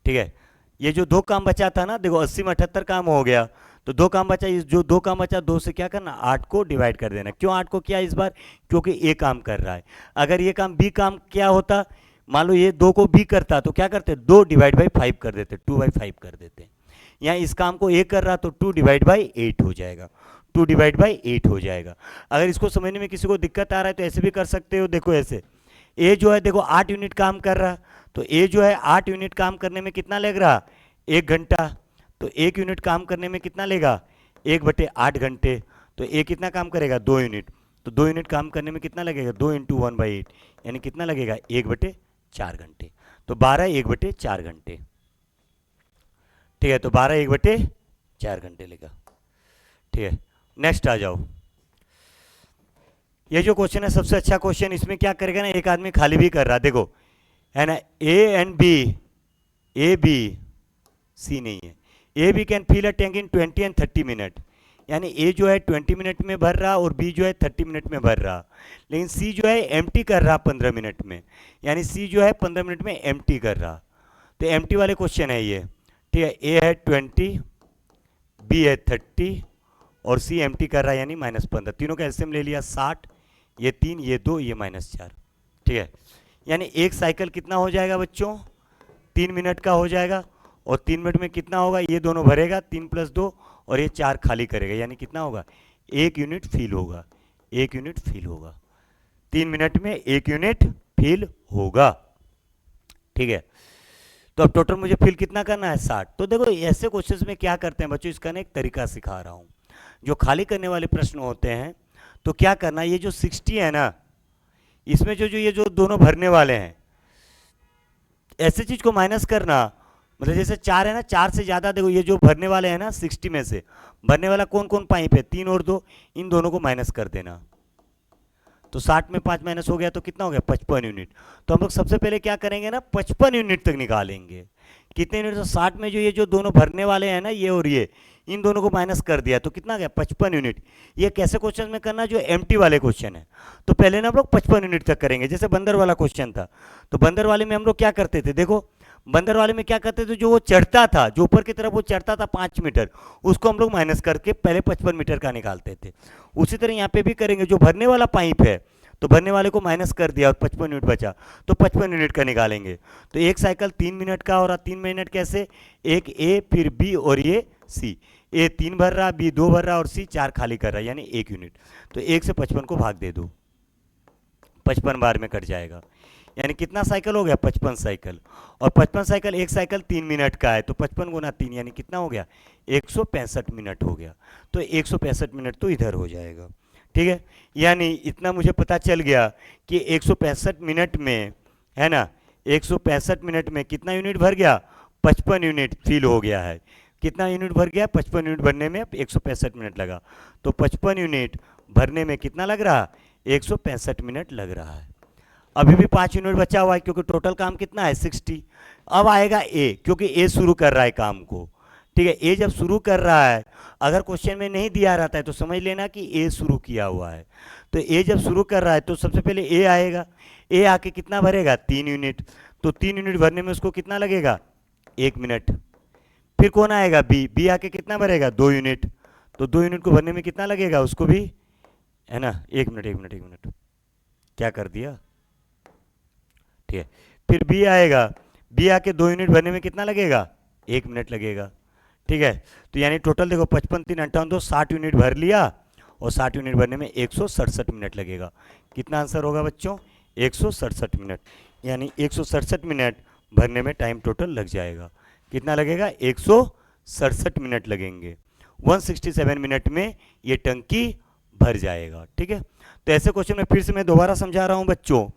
ठीक है, ये जो 2 काम बचा था ना, देखो 80 में 78 काम हो गया, तो 2 काम बचा, इस जो 2 काम बचा 2 से क्या करना? 8 को डिवाइड कर देना। क्यों 8 को किया इस बार? क्योंकि ए काम कर रहा है। अगर ये काम बी काम क्या होता, मान लो ये 2 को बी करता तो क्या करते? 2 / 5 कर देते, 2/5 कर देते। यहाँ इस काम को ए कर रहा तो 2 / 8 हो जाएगा, 2 / 8 हो जाएगा। अगर इसको समझने में किसी को दिक्कत आ रहा है तो ऐसे भी कर सकते हो। देखो ऐसे, ए जो है देखो 8 यूनिट काम कर रहा, तो ए जो है 8 यूनिट काम करने में कितना लग रहा? 1 घंटा। तो 1 यूनिट काम करने में कितना लेगा? 1/8 घंटे। तो ए कितना काम करेगा? 2 यूनिट। तो 2 यूनिट काम करने में कितना लगेगा? 2 × 1/8 यानी कितना लगेगा? 1/4 घंटे। तो 12 1/4 घंटे। ठीक है, तो 12 1/4 घंटे लेगा। ठीक है, नेक्स्ट आ जाओ। ये जो क्वेश्चन है सबसे अच्छा क्वेश्चन, इसमें क्या करेगा ना, एक आदमी खाली भी कर रहा, देखो है ना, A and B, A B C नहीं है, A B can fill a tank in 20 and 30 minute, यानी ए जो है 20 मिनट में भर रहा और बी जो है 30 मिनट में भर रहा, लेकिन सी जो है एम्प्टी कर रहा 15 मिनट में, यानी सी जो है 15 मिनट में एम्प्टी कर रहा। तो एम्प्टी वाले क्वेश्चन है ये, ठीक है। ए है 20, बी है 30 और सी एम्प्टी कर रहा है यानी -15, तीनों का एलसीएम ले लिया 60, ये 3, ये 2, ये -4, ठीक है। यानी एक साइकिल कितना हो जाएगा बच्चों, 3 मिनट का हो जाएगा, और 3 मिनट में कितना होगा, ये दोनों भरेगा 3 + 2 और ये 4 खाली करेगा, यानी कितना होगा, 1 यूनिट फिल होगा, 1 यूनिट फिल होगा, 3 मिनट में 1 यूनिट फिल होगा, ठीक है। तो अब टोटल मुझे फिल कितना करना है, 60। तो देखो ऐसे क्वेश्चंस में क्या करते हैं बच्चों, इसका ना एक तरीका सिखा रहा हूं। जो खाली करने वाले प्रश्न होते हैं तो क्या करना, ये जो 60 है ना, इसमें जो जो ये जो दोनों भरने वाले हैं, ऐसे चीज को माइनस करना, मतलब जैसे 4 है ना, 4 से ज्यादा, देखो ये जो भरने वाले हैं ना 60 में से भरने वाला कौन कौन पाइप है, 3 और 2, इन दोनों को माइनस कर देना। तो 60 में 5 माइनस हो गया तो कितना हो गया, 55 यूनिट। तो हम लोग सबसे पहले क्या करेंगे ना, 55 यूनिट तक निकालेंगे। कितने यूनिट, तो 60 में जो ये जो दोनों भरने वाले हैं ना, ये और ये, इन दोनों को माइनस कर दिया तो कितना गया, 55 यूनिट। ये कैसे क्वेश्चन में करना, जो एम्प्टी वाले क्वेश्चन है। तो पहले ना हम लोग 55 यूनिट तक करेंगे, जैसे बंदर वाला क्वेश्चन था, तो बंदर वाले में हम लोग क्या करते थे, देखो बंदर वाले में क्या करते थे, जो वो चढ़ता था, जो ऊपर की तरफ वो चढ़ता था 5 मीटर, उसको हम लोग माइनस करके पहले 55 मीटर का निकालते थे। उसी तरह यहाँ पे भी करेंगे, जो भरने वाला पाइप है तो भरने वाले को माइनस कर दिया और 55 यूनिट बचा, तो 55 यूनिट का निकालेंगे। तो एक साइकिल 3 मिनट का हो रहा, 3 मिनट कैसे, एक ए फिर बी और ये सी, ए 3 भर रहा, बी 2 भर रहा और सी 4 खाली कर रहा, यानी 1 यूनिट। तो 1 से 55 को भाग दे दो, 55 बार में कट जाएगा, यानी कितना साइकिल हो गया, 55 साइकिल। और 55 साइकिल, एक साइकिल 3 मिनट का है, तो 55 गुना 3 यानी कितना हो गया, 165 मिनट हो गया। तो 165 मिनट तो इधर हो जाएगा, ठीक है। यानी इतना मुझे पता चल गया कि 165 मिनट में, है ना, 165 मिनट में कितना यूनिट भर गया, 55 यूनिट फिल हो गया है। कितना यूनिट भर गया, 55 यूनिट भरने में 165 मिनट लगा, तो 55 यूनिट भरने में कितना लग रहा, 165 मिनट लग रहा है। अभी भी 5 यूनिट बचा हुआ है, क्योंकि टोटल काम कितना है, 60। अब आएगा ए, क्योंकि ए शुरू कर रहा है काम को, ठीक है। ए जब शुरू कर रहा है, अगर क्वेश्चन में नहीं दिया रहता है तो समझ लेना कि ए शुरू किया हुआ है। तो ए जब शुरू कर रहा है तो सबसे पहले ए आएगा, ए आके कितना भरेगा, 3 यूनिट। तो 3 यूनिट भरने में उसको कितना लगेगा, 1 मिनट। फिर कौन आएगा, बी, बी आके कितना भरेगा, 2 यूनिट। तो 2 यूनिट को भरने में कितना लगेगा उसको भी, है ना, 1 मिनट 1 मिनट 1 मिनट, क्या कर दिया, ठीक है। फिर बी आएगा, बी आके 2 यूनिट भरने में कितना लगेगा, 1 मिनट लगेगा, ठीक है। तो यानी टोटल देखो 55 3 58 2, 60 यूनिट भर लिया, और 60 यूनिट भरने में 167 मिनट लगेगा। कितना आंसर होगा बच्चों, 167 मिनट, यानी 167 मिनट भरने में टाइम टोटल लग जाएगा। कितना लगेगा, 167 मिनट लगेंगे। 167 मिनट में ये टंकी भर जाएगा, ठीक है। तो ऐसे क्वेश्चन में फिर से मैं दोबारा समझा रहा हूं बच्चों,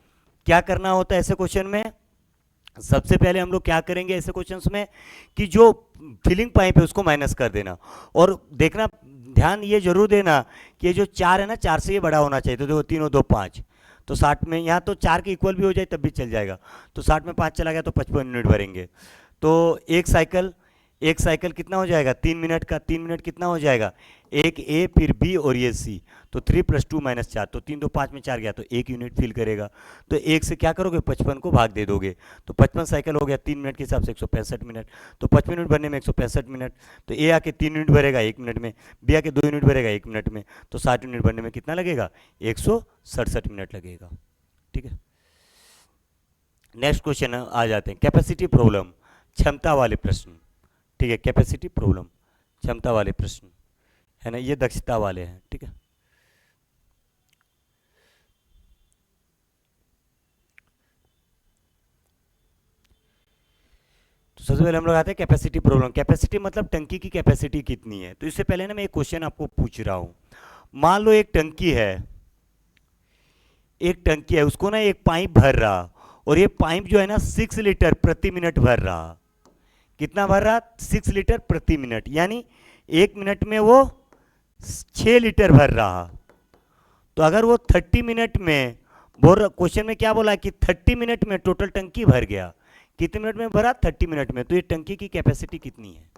क्या करना होता है ऐसे क्वेश्चन में। सबसे पहले हम लोग क्या करेंगे ऐसे क्वेश्चंस में, कि जो फिलिंग पाइप है उसको माइनस कर देना, और देखना, ध्यान ये जरूर देना कि ये जो 4 है ना, 4 से ये बड़ा होना चाहिए। तो देखो 3 और 2 5, तो 60 में, यहाँ तो 4 के इक्वल भी हो जाए तब भी चल जाएगा। तो 60 में 5 चला गया तो 55 यूनिट भरेंगे। तो एक साइकिल कितना हो जाएगा, 3 मिनट का, 3 मिनट कितना हो जाएगा, एक ए फिर बी और ये सी, तो 3 + 2 - 4, तो 3 2 5 में 4 गया तो 1 यूनिट फिल करेगा। तो 1 से क्या करोगे, 55 को भाग दे दोगे, तो 55 साइकिल हो गया, 3 मिनट के हिसाब से 165 मिनट। तो 55 मिनट भरने में 165 मिनट, तो ए आके 3 यूनिट भरेगा 1 मिनट में, बी आके 2 यूनिट भरेगा 1 मिनट में, तो 60 यूनिट भरने में कितना लगेगा, 167 मिनट लगेगा, ठीक है। नेक्स्ट क्वेश्चन आ जाते हैं, कैपेसिटी प्रॉब्लम, क्षमता वाले प्रश्न, ठीक है। कैपेसिटी प्रॉब्लम, क्षमता वाले प्रश्न, है ना, ये दक्षता वाले हैं, ठीक है। तो सबसे पहले हम लोग आते हैं कैपेसिटी प्रॉब्लम। कैपेसिटी मतलब टंकी की कैपेसिटी कितनी है। तो इससे पहले ना मैं एक क्वेश्चन आपको पूछ रहा हूं, मान लो एक टंकी है, उसको ना एक पाइप भर रहा, और ये पाइप जो है ना 6 लीटर प्रति मिनट भर रहा। कितना भर रहा, 6 लीटर प्रति मिनट, यानी 1 मिनट में वो 6 लीटर भर रहा, तो अगर वो 30 मिनट में, बोल क्वेश्चन में क्या बोला कि 30 मिनट में टोटल टंकी भर गया, कितने मिनट में भरा? 30 मिनट में। तो ये टंकी की कैपेसिटी कितनी है?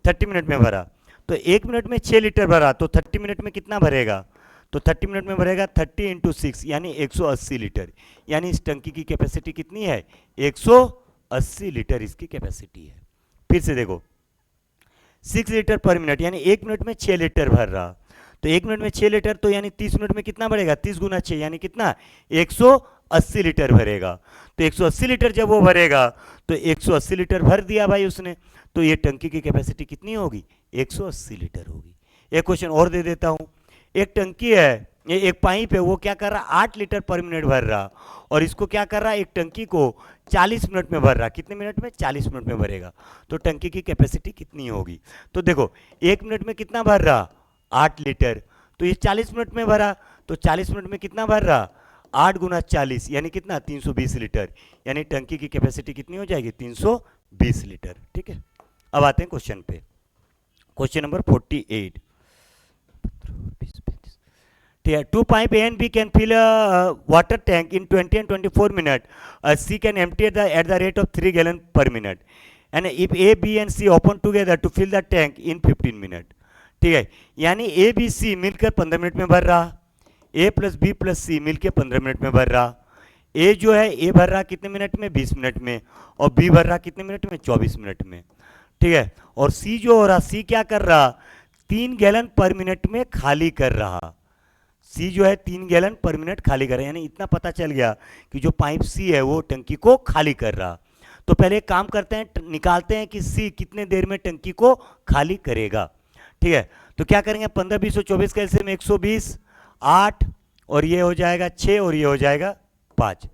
30 मिनट में भरा। तो 1 मिनट में 6 लीटर भरा, तो 30 मिनट में कितना भरेगा? तो 30 मिनट में भरेगा 30 × 6 यानी 180 लीटर। यानी इस टंकी की कैपेसिटी कितनी है? 180 लीटर इसकी कैपेसिटी है। फिर से देखो, 6 लीटर पर मिनट यानी 1 मिनट में 6 लीटर भर रहा, तो 1 मिनट में 6 लीटर, तो यानी 30 मिनट में कितना भरेगा? 30 × 6 यानी कितना? 180 लीटर भरेगा। तो 180 लीटर जब वो भरेगा, तो 180 लीटर भर दिया भाई उसने, तो ये टंकी की कैपेसिटी कितनी होगी? 180 लीटर होगी। एक क्वेश्चन और दे देता हूं। एक टंकी है, ये एक पाइप है, वो क्या कर रहा? 8 लीटर पर मिनट भर रहा, और इसको क्या कर रहा? एक टंकी को 40 मिनट में भर रहा। कितने मिनट में? 40 मिनट में भरेगा। तो टंकी की कैपेसिटी कितनी होगी? तो देखो, 1 मिनट में कितना भर रहा? 8 लीटर। तो ये 40 मिनट में भरा, तो 40 मिनट में कितना भर रहा? 8 × 40 यानी कितना? 320 लीटर। यानी टंकी की कैपेसिटी कितनी हो जाएगी? 320 लीटर। ठीक है, अब आते हैं क्वेश्चन पे। Question number 48। ठीक है, 2 pipe A and B can fill a water tank in 20 and 24 minutes. C can empty at the rate of 3 gallon per minute. And if A, B and C open together to fill the tank in 15 minutes. ठीक है, यानी A, B, C मिलकर 15 minute में भर रहा, A plus B plus C मिलकर 15 minute में भर रहा। A जो है, A भर रहा कितने मिनट में? 20 मिनट में, और B भर रहा कितने मिनट में? 24 मिनट में। ठीक है, और C जो हो रहा, C क्या कर रहा? 3 गैलन पर मिनट में खाली कर रहा। सी जो है 3 गैलन पर मिनट खाली कर रहा है, यानी इतना पता चल गया कि जो पाइप सी है वो टंकी को खाली कर रहा। तो पहले एक काम करते हैं, निकालते हैं कि सी कितने देर में टंकी को खाली करेगा। ठीक है, तो क्या करेंगे? 15, 20 और 24 का एलसीएम 120, 8 और ये हो जाएगा 6 और ये हो जाएगा 5।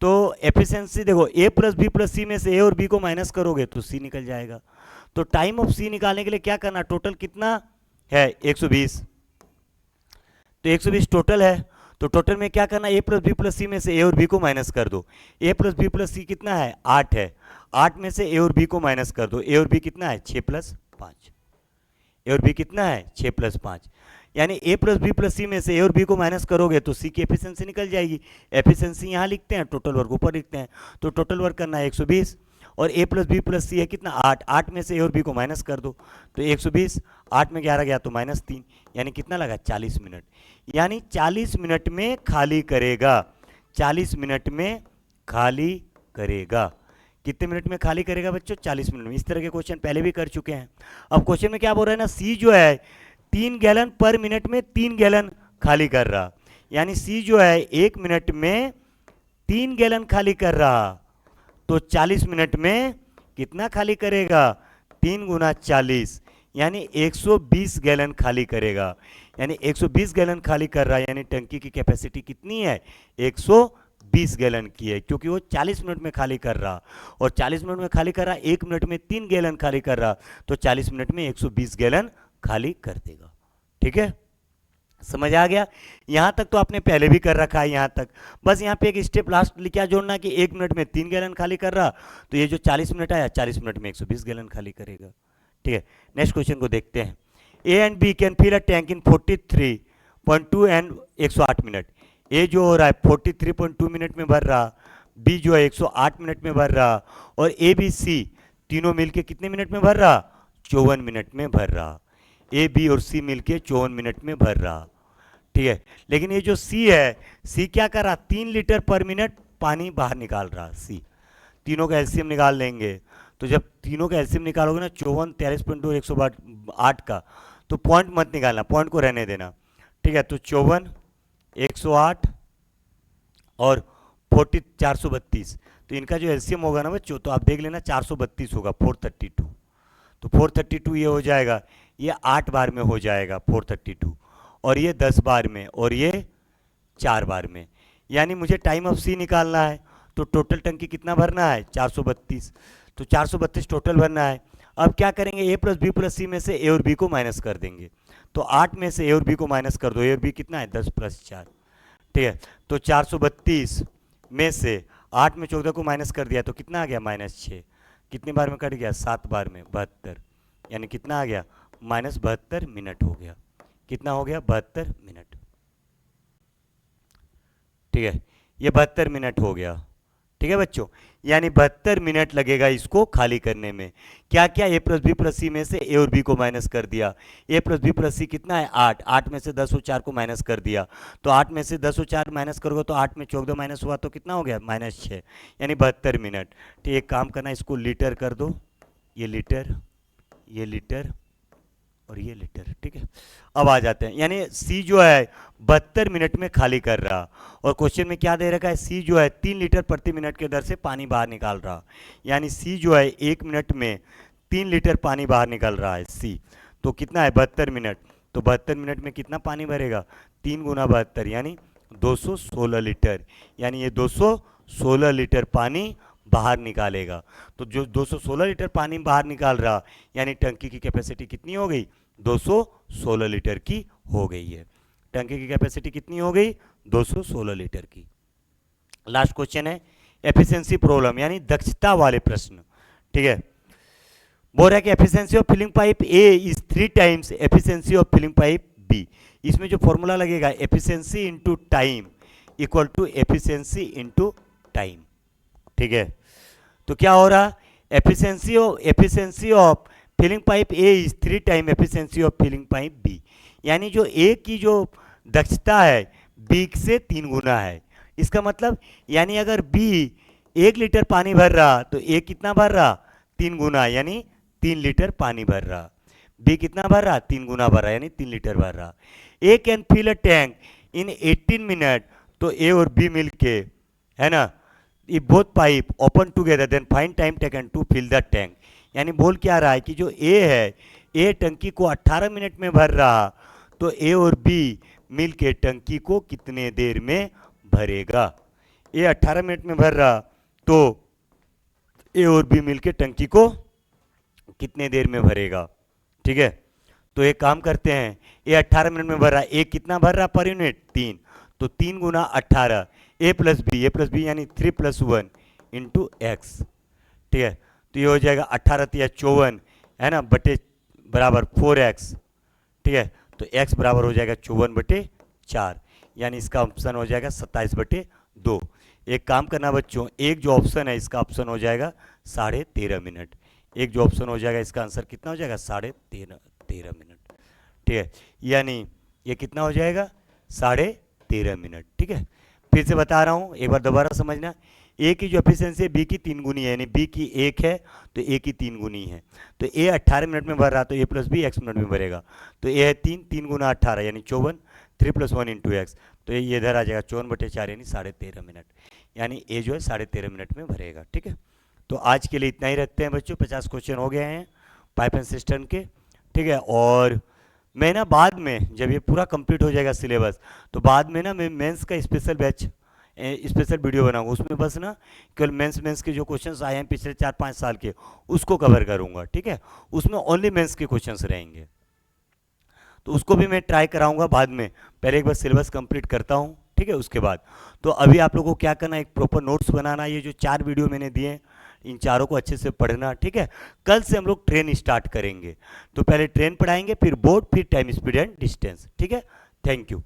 तो एफिशिएंसी देखो, ए प्लस बी प्लस सी में से ए और बी को माइनस करोगे तो सी निकल जाएगा। तो टाइम ऑफ सी निकालने के लिए क्या करना? टोटल कितना है? 120। तो 120 टोटल है, तो टोटल में क्या करना? ए प्लस बी प्लस सी में से ए और बी को माइनस कर दो। ए प्लस बी प्लस सी कितना है? 8 है। 8 में से ए और बी को माइनस कर दो। ए और बी कितना है? 6 + 5। ए और बी कितना है? 6 + 5। यानी ए प्लस बी प्लस सी में से ए और बी को माइनस करोगे तो सी की एफिशिएंसी निकल जाएगी। एफिशिएंसी यहाँ लिखते हैं, टोटल वर्क ऊपर लिखते हैं। तो टोटल वर्क करना है 120, और ए प्लस बी प्लस सी है कितना? 8। 8 में से ए और बी को माइनस कर दो, तो 120, 8 में 11 गया तो -3, यानी कितना लगा? 40 मिनट। यानी 40 मिनट में खाली करेगा। 40 मिनट में खाली करेगा। कितने मिनट में खाली करेगा बच्चों? 40 मिनट में। इस तरह के क्वेश्चन पहले भी कर चुके हैं। अब क्वेश्चन में क्या बोल रहा है ना, सी जो है 3 गैलन पर मिनट में 3 गैलन खाली कर रहा, यानी सी जो है 1 मिनट में 3 गैलन खाली कर रहा, तो 40 मिनट में कितना खाली करेगा? 3 × 40 यानी 120 गैलन खाली करेगा। यानी 120 गैलन खाली कर रहा है, यानी टंकी की कैपेसिटी कितनी है? 120 गैलन की है, क्योंकि वो 40 मिनट में खाली कर रहा, और 40 मिनट में खाली कर रहा, 1 मिनट में 3 गैलन खाली कर रहा, तो 40 मिनट में 120 गैलन खाली कर देगा। ठीक है, समझ आ गया? यहां तक तो आपने पहले भी कर रखा है यहां तक। बस यहां पे एक स्टेप लास्ट क्या जोड़ना कि 1 मिनट में 3 गैलन खाली कर रहा, तो ये जो 40 मिनट आया, 40 मिनट में 120 गैलन खाली करेगा। ठीक है, नेक्स्ट क्वेश्चन को देखते हैं। A and B can fill a tank in 43.2 and 108 minute. A जो हो रहा है 43.2 मिनट में भर रहा, बी जो है 108 मिनट में भर रहा, और ए बी सी तीनों मिलके कितने मिनट में भर रहा? 54 मिनट में भर रहा। ए बी और सी मिलके 54 मिनट में भर रहा। ठीक है, लेकिन ये जो सी है, सी क्या कर रहा? 3 लीटर पर मिनट पानी बाहर निकाल रहा। सी, तीनों का एलसीएम निकाल लेंगे, तो जब तीनों का एलसीएम निकालोगे ना 54, 43.2 और 108 का, तो पॉइंट मत निकालना, पॉइंट को रहने देना। ठीक है, तो 54, 108 और 40, 432, तो इनका जो एलसीएम होगा ना बच्चों, तो आप देख लेना 432 होगा, 432। तो 432 ये हो जाएगा, ये 8 बार में हो जाएगा 432, और ये 10 बार में, और ये 4 बार में। यानी मुझे टाइम ऑफ सी निकालना है, तो टोटल टंकी कितना भरना है? 432। तो 432 टोटल भरना है। अब क्या करेंगे? ए प्लस बी प्लस सी में से ए और बी को माइनस कर देंगे, तो 8 में से ए और बी को माइनस कर दो। ए और बी कितना है? 10 + 4। ठीक है, तो 432 में से 8 में 14 को माइनस कर दिया, तो कितना आ गया? -6। कितनी बार में कट गया? 7 बार में, 72। यानी कितना आ गया? -72 मिनट हो गया। कितना हो गया 72 मिनट। ठीक है, ये 72 मिनट हो गया। ठीक है बच्चों, यानी 72 मिनट लगेगा इसको खाली करने में। क्या क्या, ए प्लस बी प्लस सी में से ए और बी को माइनस कर दिया। ए प्लस बी प्लस सी कितना है 8, 8 में से 10 और 4 को माइनस कर दिया, तो 8 में से 10 और 4 माइनस करोगे तो 8 में 14 माइनस हुआ तो कितना हो गया -6, यानी 72 मिनट। तो एक काम करना, इसको लीटर कर दो, ये लीटर, ये लीटर और ये लीटर। ठीक है, अब आ जाते हैं, यानी सी जो है 72 मिनट में खाली कर रहा, और क्वेश्चन में क्या दे रखा है, सी जो है 3 लीटर प्रति मिनट के दर से पानी बाहर निकाल रहा, यानी सी जो है 1 मिनट में 3 लीटर पानी बाहर निकल रहा है सी। तो कितना है 72 मिनट, तो 72 मिनट में कितना पानी भरेगा, 3 गुना 72 यानी 216 लीटर, यानी ये 216 लीटर पानी बाहर निकालेगा। तो जो 216 लीटर पानी बाहर निकाल रहा, यानी टंकी की कैपेसिटी कितनी हो गई, 216 लीटर की हो गई है। टंकी की कैपेसिटी कितनी हो गई, 216 लीटर की। लास्ट क्वेश्चन है एफिशिएंसी प्रॉब्लम, यानी दक्षता वाले प्रश्न। ठीक है, बोल रहा है कि efficiency of filling pipe A is 3 times efficiency of filling pipe B. इसमें जो फॉर्मूला लगेगा, efficiency into time equal to efficiency into time. ठीक है, तो क्या हो रहा, efficiency of filling pipe A is 3 time efficiency of filling pipe B, यानी जो ए की जो दक्षता है बी से 3 गुना है। इसका मतलब, यानी अगर बी 1 लीटर पानी भर रहा तो ए कितना भर रहा, 3 गुना, यानी 3 लीटर पानी भर रहा। बी कितना भर रहा, 3 गुना भर रहा, यानी 3 लीटर भर रहा। A can fill a tank in 18 minute, तो ए और बी मिलके, है ना, if both pipe open together then find time taken to fill the tank। यानी बोल क्या रहा है कि जो ए है, ए टंकी को 18 मिनट में भर रहा, तो ए और बी मिल के टंकी को कितने देर में भरेगा। ए 18 मिनट में भर रहा, तो ए और बी मिल के टंकी को कितने देर में भरेगा। ठीक है, तो एक काम करते हैं, ए 18 मिनट में भर रहा, ए कितना भर रहा पर यूनिट 3, तो 3 गुना 18, ए प्लस बी यानी 3 + 1 इंटू एक्स। ठीक है, तो ये हो जाएगा 18 × 54, है ना, बटे बराबर 4x। ठीक है, तो x बराबर हो जाएगा 54/4, यानी इसका ऑप्शन हो जाएगा 27/2। एक काम करना बच्चों, एक जो ऑप्शन है इसका ऑप्शन हो जाएगा 13.5 मिनट। एक जो ऑप्शन हो जाएगा इसका आंसर कितना हो जाएगा, 13.5 मिनट। ठीक है, यानी ये कितना हो जाएगा, 13.5 मिनट। ठीक है, फिर से बता रहा हूँ, एक बार दोबारा समझना। ए की जो एफिशिएंसी है बी की 3 गुनी है, यानी बी की 1 है तो ए की 3 गुनी है। तो ए 18 मिनट में भर रहा, तो ए प्लस बी x मिनट में भरेगा, तो ए है 3 गुना 18 यानी 54, 3 + 1 इंटू एक्स, तो ये इधर आ जाएगा 54/4 यानी 13.5 मिनट, यानी ए जो है 13.5 मिनट में भरेगा। ठीक है, तो आज के लिए इतना ही रखते हैं बच्चों, 50 क्वेश्चन हो गए हैं पाइप एंड सिस्टम के। ठीक है, और मैं ना बाद में जब ये पूरा कंप्लीट हो जाएगा सिलेबस, तो बाद में ना मैं मेंस का स्पेशल बैच, स्पेशल वीडियो बनाऊंगा, उसमें बस ना केवल मेंस के जो क्वेश्चंस आए हैं पिछले 4-5 साल के उसको कवर करूंगा। ठीक है, उसमें ओनली मेंस के क्वेश्चंस रहेंगे, तो उसको भी मैं ट्राई कराऊंगा बाद में। पहले एक बार सिलेबस कंप्लीट करता हूँ, ठीक है, उसके बाद। तो अभी आप लोगों को क्या करना है, एक प्रॉपर नोट्स बनाना, ये जो 4 वीडियो मैंने दिए इन चारों को अच्छे से पढ़ना। ठीक है, कल से हम लोग ट्रेन स्टार्ट करेंगे, तो पहले ट्रेन पढ़ाएंगे, फिर बोर्ड, फिर टाइम, स्पीड एंड डिस्टेंस। ठीक है, थैंक यू।